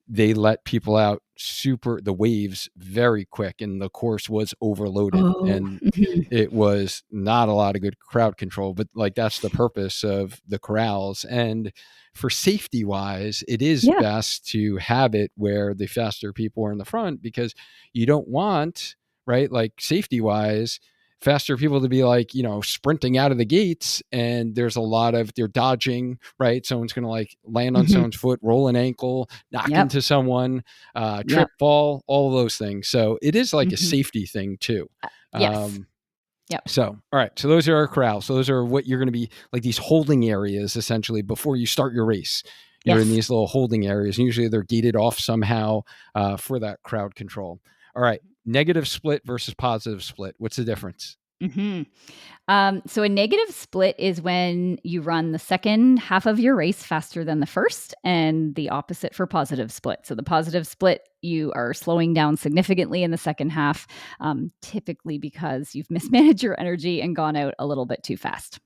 they let people out the waves very quick, and the course was overloaded, Oh, and mhm. it was not a lot of good crowd control. But like, that's the purpose of the corrals. And for safety wise, it is Yeah. best to have it where the faster people are in the front, because you don't want, right, like safety wise, faster people to be like, sprinting out of the gates, and they're dodging, right? Someone's going to like land on Mhm. someone's foot, roll an ankle, knock Yep. into someone, Yep. trip, fall, all of those things. So it is like a Mhm. safety thing too. Yes. Um, Yep. so, all right. So those are our corrals. So those are what you're going to be like, these holding areas, essentially, before you start your race. You're in Yes. these little holding areas, and usually they're gated off somehow for that crowd control. All right. Negative split versus positive split. What's the difference? Mhm. So a negative split is when you run the second half of your race faster than the first, and the opposite for positive split. So the positive split, you are slowing down significantly in the second half, typically because you've mismanaged your energy and gone out a little bit too fast.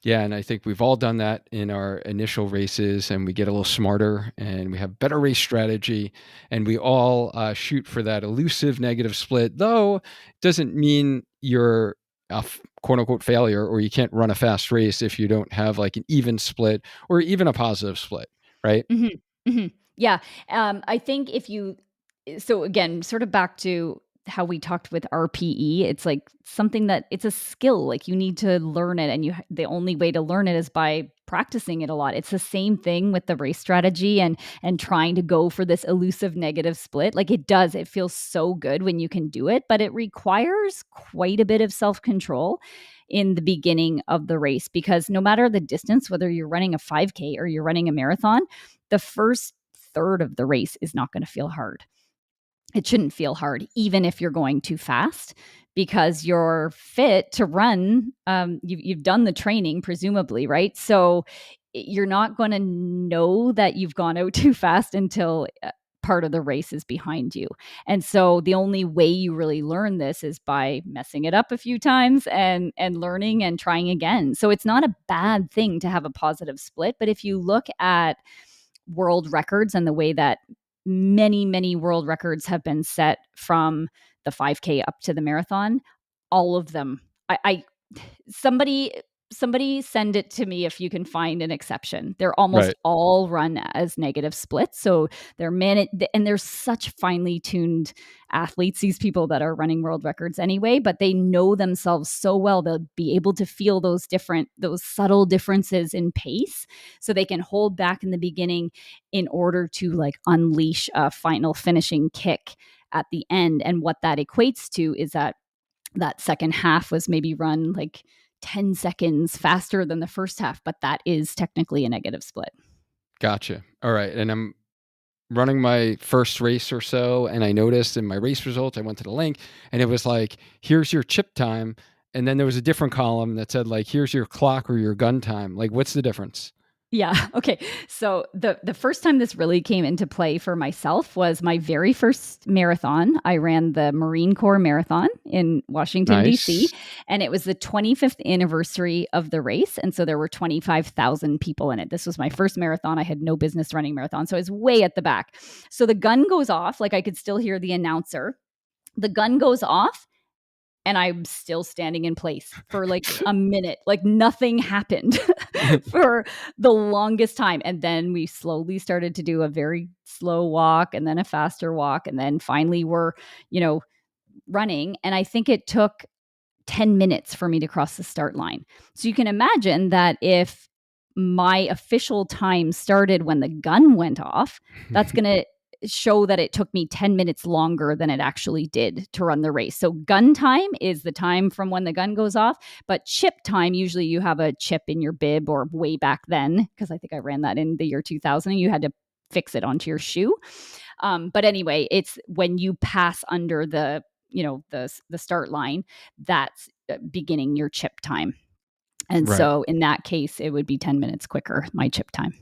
Yeah, and I think we've all done that in our initial races, and we get a little smarter and we have better race strategy, and we all shoot for that elusive negative split. Though it doesn't mean you're a quote unquote failure, or you can't run a fast race if you don't have like an even split or even a positive split, right? Mhm, mhm. Yeah, I think if you so again, sort of back to how we talked with RPE, it's like something that it's a skill, like you need to learn it, and the only way to learn it is by practicing it a lot. It's the same thing with the race strategy and trying to go for this elusive negative split. Like it feels so good when you can do it, but it requires quite a bit of self-control in the beginning of the race, because no matter the distance, whether you're running a 5K or you're running a marathon, the first third of the race is not going to feel hard. it shouldn't feel hard, even if you're going too fast, because you're fit to run. You've done the training, presumably, right? So you're not going to know that you've gone out too fast until part of the race is behind you. And so the only way you really learn this is by messing it up a few times and learning and trying again. So it's not a bad thing to have a positive split, but if you look at world records and the way that many world records have been set from the 5K up to the marathon, all of them, I somebody somebody send it to me if you can find an exception. They're almost Right. all run as negative splits. So they're and they're such finely tuned athletes, these people that are running world records anyway, but they know themselves so well. They'll be able to feel those subtle differences in pace, so they can hold back in the beginning in order to like unleash a final finishing kick at the end. And what that equates to is that second half was maybe run like 10 seconds faster than the first half, but that is technically a negative split. Gotcha. All right. And I'm running my first race or so, and I noticed in my race results, I went to the link and it was like, here's your chip time. And then there was a different column that said like, here's your clock or your gun time. Like, what's the difference? Yeah. Okay. So the first time this really came into play for myself was my very first marathon. I ran the Marine Corps Marathon in Washington, D.C., Nice. and it was the 25th anniversary of the race. And so there were 25,000 people in it. This was my first marathon. I had no business running marathon. So I was way at the back. So the gun goes off. Like I could still hear the announcer. The gun goes off and I'm still standing in place for like a minute. Like nothing happened for the longest time. And then we slowly started to do a very slow walk and then a faster walk. And then finally we're, running. And I think it took 10 minutes for me to cross the start line. So you can imagine that if my official time started when the gun went off, that's going to show that it took me 10 minutes longer than it actually did to run the race. So gun time is the time from when the gun goes off, but chip time, usually you have a chip in your bib, or way back then, because I think I ran that in the year 2000 and you had to fix it onto your shoe. But anyway, it's when you pass under the start line, that's beginning your chip time. And Right. so in that case, it would be 10 minutes quicker, my chip time.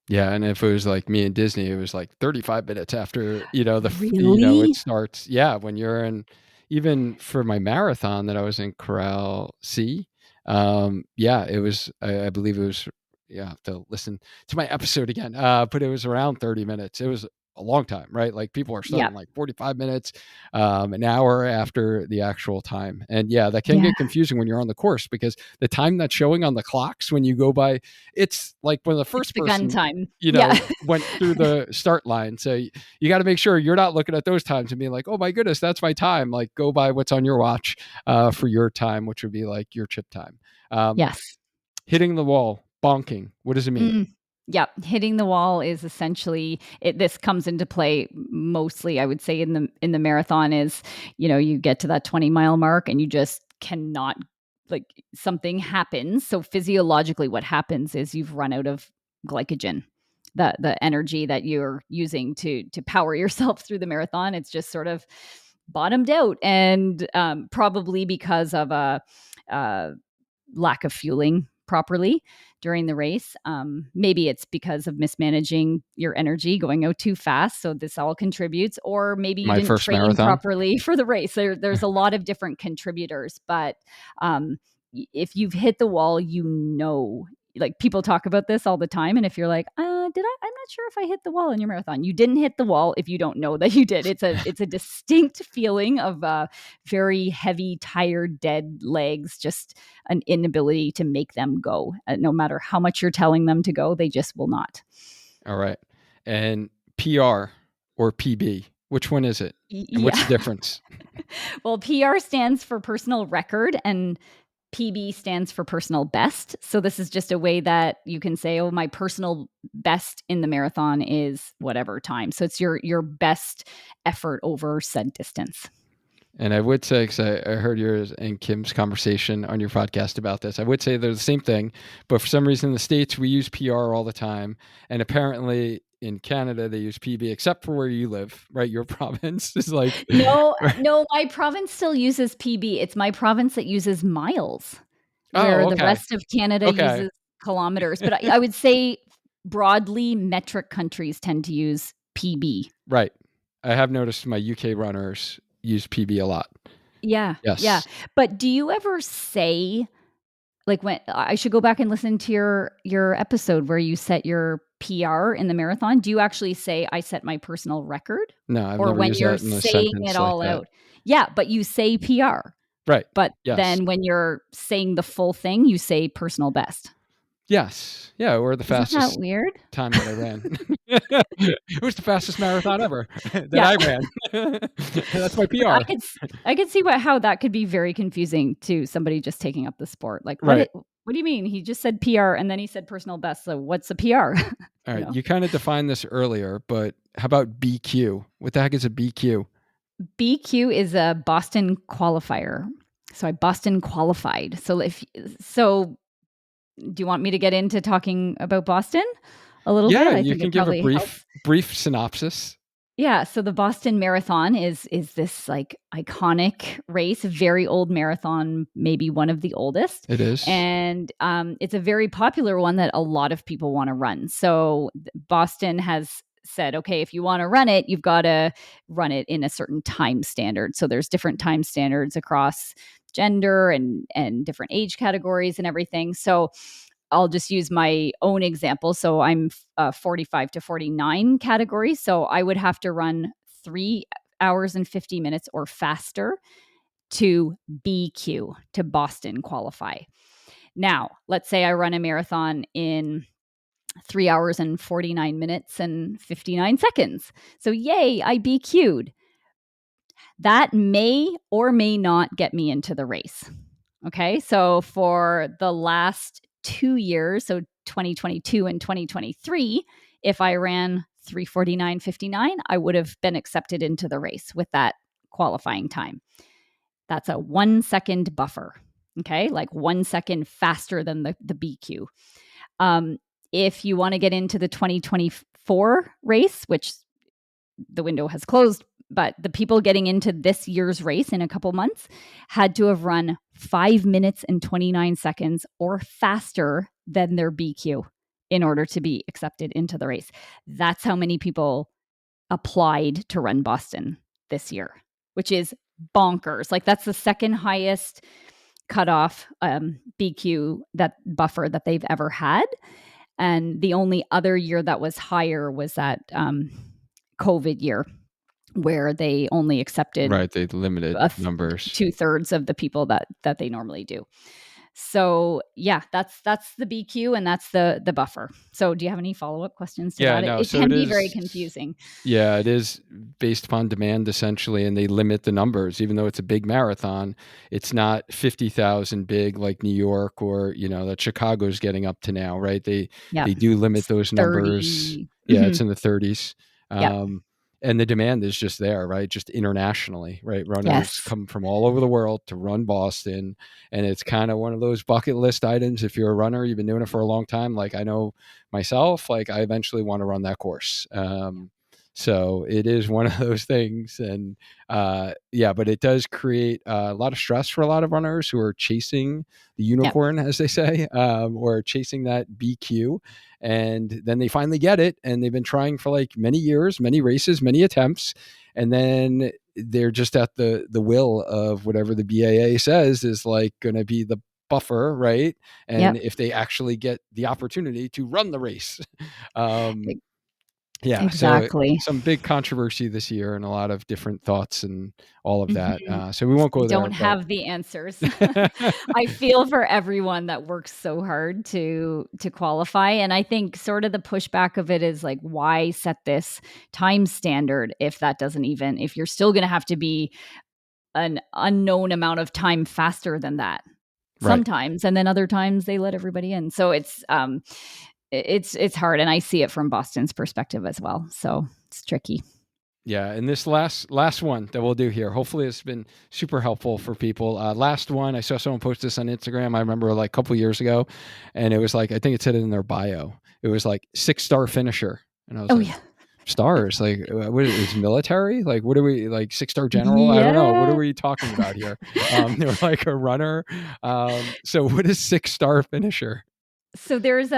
Yeah, and if it was like me and Disney, it was like 35 minutes after, it Really? starts. Yeah, when you're in, even for my marathon that I was in Corral C, yeah, it was, I believe it was, yeah, I have to listen to my episode again, but it was around 30 minutes. It was a long time, right? Like people are Yeah. starting like 45 minutes, an hour after the actual time. And yeah, that can Yeah. get confusing when you're on the course because the time that's showing on the clocks when you go by, it's like when the It's first the gun person time. Yeah. went through the start line. So you got to make sure you're not looking at those times and being like, oh my goodness, that's my time. Like go by what's on your watch for your time, which would be like your chip time. Um, Yes. Hitting the wall, bonking. What does it mean? Mm. Yep, hitting the wall is essentially it. This comes into play mostly, I would say, in the marathon. Is you get to that 20-mile mark and you just cannot, like, something happens. So physiologically, what happens is you've run out of glycogen, the energy that you're using to power yourself through the marathon. It's just sort of bottomed out, and probably because of a lack of fueling properly during the race. Maybe it's because of mismanaging your energy, going out too fast. So this all contributes, or maybe you My didn't first train marathon. properly for the race. There's a lot of different contributors, but um, if you've hit the wall, like people talk about this all the time. And if you're like, did I? I'm not sure if I hit the wall in your marathon. You didn't hit the wall if you don't know that you did. It's a distinct feeling of very heavy, tired, dead legs, just an inability to make them go. No matter how much you're telling them to go, they just will not. All right. And PR or PB, which one is it? And what's the Yeah. difference? Well, PR stands for personal record and PB stands for personal best. So this is just a way that you can say, oh, my personal best in the marathon is whatever time. So it's your best effort over said distance. And I would say, because I heard yours and Kim's conversation on your podcast about this, I would say they're the same thing. But for some reason in the States, we use PR all the time. And apparently in Canada they use PB, except for where you live, right? Your province is like, No, no, my province still uses PB. It's my province that uses miles, where oh, the okay, rest of Canada okay, uses kilometers. But I would say broadly, metric countries tend to use PB. right. I have noticed my UK runners use PB a lot. Yeah, yeah. Yes. But do you ever say, like, when I should go back and listen to your episode where you set your PR in the marathon? Do you actually say, "I set my personal record?" No, I've Or never when used you're that in a saying it sentence like all that. out? Yeah, but you say PR. Right. But Yes. then when you're saying the full thing, you say personal best. Yes. Yeah, or the Isn't that fastest weird? time that I ran. It was the fastest marathon ever that Yeah. I ran. That's my But PR. I could see how that could be very confusing to somebody just taking up the sport. Like, Right. what do you mean? He just said PR and then he said personal best, so what's a PR? All You right. know? You kind of defined this earlier, but how about BQ? What the heck is a BQ? BQ is a Boston qualifier. So I Boston qualified. So do you want me to get into talking about Boston a little bit? Yeah, I you think can it give a probably brief helps. brief synopsis. Yeah, so the Boston Marathon is this, like, iconic race, very old marathon, maybe one of the oldest, It is. and, it's a very popular one that a lot of people wanna run. So, Boston has said, "Okay, if you wanna run it, you've gotta run it in a certain time standard." So, there's different time standards across gender and different age categories and everything. So, I'll just use my own example. So I'm 45 to 49 category. So I would have to run 3 hours and 50 minutes or faster to BQ, to Boston qualify. Now, let's say I run a marathon in 3 hours and 49 minutes and 59 seconds. So, yay, I BQ'd. That may or may not get me into the race. Okay. So for the last 2 years, so 2022 and 2023, if I ran 3:49:59, I would have been accepted into the race with that qualifying time. That's a 1 second buffer. Okay. Like 1 second faster than the BQ. Um, if you want to get into the 2024 race, which the window has closed, but the people getting into this year's race in a couple months had to have run 5 minutes and 29 seconds or faster than their BQ in order to be accepted into the race. That's how many people applied to run Boston this year, which is bonkers. Like, that's the second highest cutoff BQ, that buffer that they've ever had. And the only other year that was higher was that COVID year, where they only accepted Right. They limited a numbers. 2/3 of the people that they normally do. So yeah, that's the BQ and that's the buffer. So do you have any follow-up questions to Yeah, that? no. It So it can be very is. confusing. Yeah, it is based upon demand essentially, and they limit the numbers. Even though it's a big marathon, it's not 50,000 big like New York or that Chicago's getting up to now, right? Yep. They do limit It's those numbers. 30. Yeah, Mhm. it's in the 30s. Yep. And the demand is just there, right? Just internationally, right? Runners Yes. come from all over the world to run Boston, and it's kind of one of those bucket list items. If you're a runner, you've been doing it for a long time. Like I know myself, like I eventually want to run that course. So it is one of those things, and yeah, but it does create a lot of stress for a lot of runners who are chasing the Yep. unicorn, as they say, or chasing that BQ, and then they finally get it, and they've been trying for like many years, many races, many attempts, and then they're just at the will of whatever the BAA says is like going to be the buffer, right? And Yep. if they actually get the opportunity to run the race. um, E yeah, so exactly. some big controversy this year and a lot of different thoughts and all of that. Mhm. So we won't I go there, don't but have the answers. I feel for everyone that works so hard to qualify, and I think sort of the pushback of it is like, why set this time standard if that doesn't even if you're still gonna have to be an unknown amount of time faster than that right. sometimes, and then other times they let everybody in. So it's hard, and I see it from Boston's perspective as well. So it's tricky. Yeah, and this last one that we'll do here, hopefully it's been super helpful for people. Last one, I saw someone post this on Instagram. I remember like a couple years ago, and it was like I think it said it in their bio. It was like 6-star finisher. And I was Oh, like, yeah. stars? Like, what is military? Like, what are we, like, 6-star general? I don't know. What are Yeah. we talking about here? They were like a runner. So what is 6-star finisher? So there's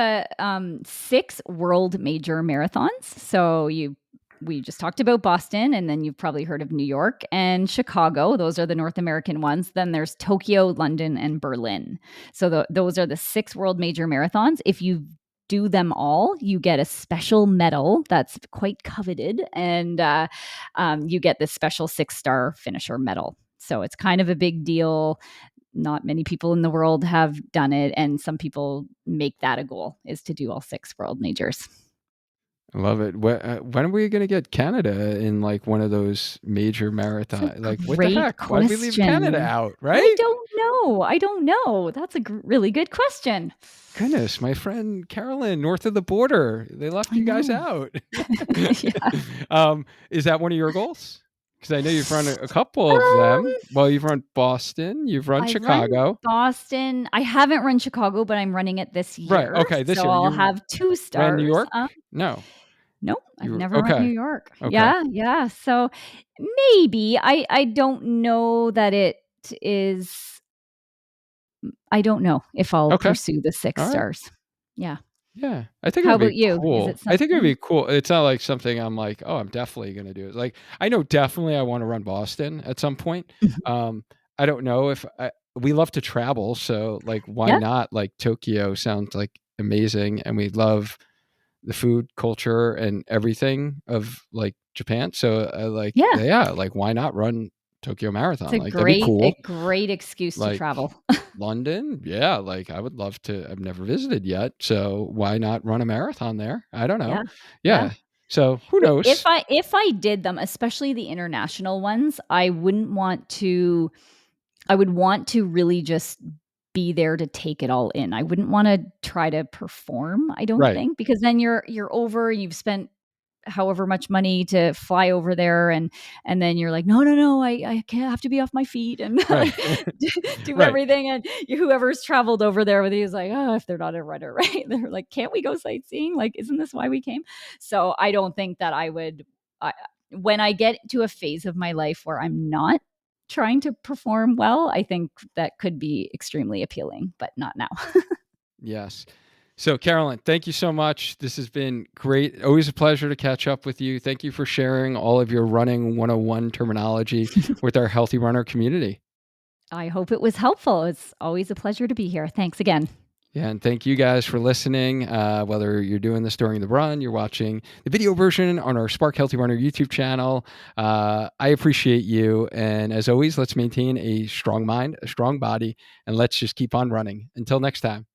6 world major marathons. We just talked about Boston, and then you've probably heard of New York and Chicago. Those are the North American ones. Then there's Tokyo, London, and Berlin. So those are the 6 world major marathons. If you do them all, you get a special medal that's quite coveted, and you get this special 6-star finisher medal. So it's kind of a big deal. Not many people in the world have done it, and some people make that a goal, is to do all 6 world majors. I love it. When are we going to get Canada in like one of those major It's a marathon? Like, what the great heck? Why'd we leave Canada question. out? I Right? don't know. I don't know. That's a really good question. Goodness, my friend Carolyn, north of the border, they left I you guys know. out. Yeah. Is that one of your goals? Because I know you've run a couple of them. Um, Well, you've run Boston, you've run I've run Chicago. Boston. I haven't run Chicago, but I'm running it this Right. year, Okay. This so year I'll you have 2 ran New stars. York? No. Nope, I've You were never run New okay. York. Okay. Yeah, yeah, so maybe. I don't know that it is. I don't know if I'll Okay. pursue the 6 All right. stars. Yeah. Yeah, I think it How would be about you? Is it cool. I think it would something? be cool. It's not like something I'm like, "Oh, I'm definitely gonna do it." Like, I know definitely I wanna run Boston at some point. Mhm. I don't know if I we love to travel, so, like, why Yeah, not? Like, Tokyo sounds, like, amazing, and we love the food, culture, and everything of, like, Japan, so, yeah. yeah, like, why not run Tokyo It's Marathon? a Like, that'd be cool. great excuse to Like travel. London, yeah, like, I would love to. I've never visited yet, so why not run a marathon there? I don't know. Yeah, yeah. Yeah, so who If knows? I did them, especially the international ones, I would want to really just be there to take it all in. I wouldn't wanna try to perform, I don't Right, think, because then you're over, you've spent however much money to fly over there, and then you're like, "No, no, no, I can't, have to be off my feet and right, do right. everything," and whoever's traveled over there with you is like, "Oh, if they're not a runner," right? They're like, "Can't we go sightseeing? Like, isn't this why we came?" So, I don't think that I would I when I get to a phase of my life where I'm not trying to perform well, I think that could be extremely appealing, but not now. Yes. So, Carolyn, thank you so much. This has been great. Always a pleasure to catch up with you. Thank you for sharing all of your running 101 terminology with our healthy runner community. I hope it was helpful. It's always a pleasure to be here. Thanks again. Yeah, and thank you guys for listening. Whether you're doing this during the run, you're watching the video version on our Spark Healthy Runner YouTube channel. I appreciate you. And as always, let's maintain a strong mind, a strong body, and let's just keep on running. Until next time.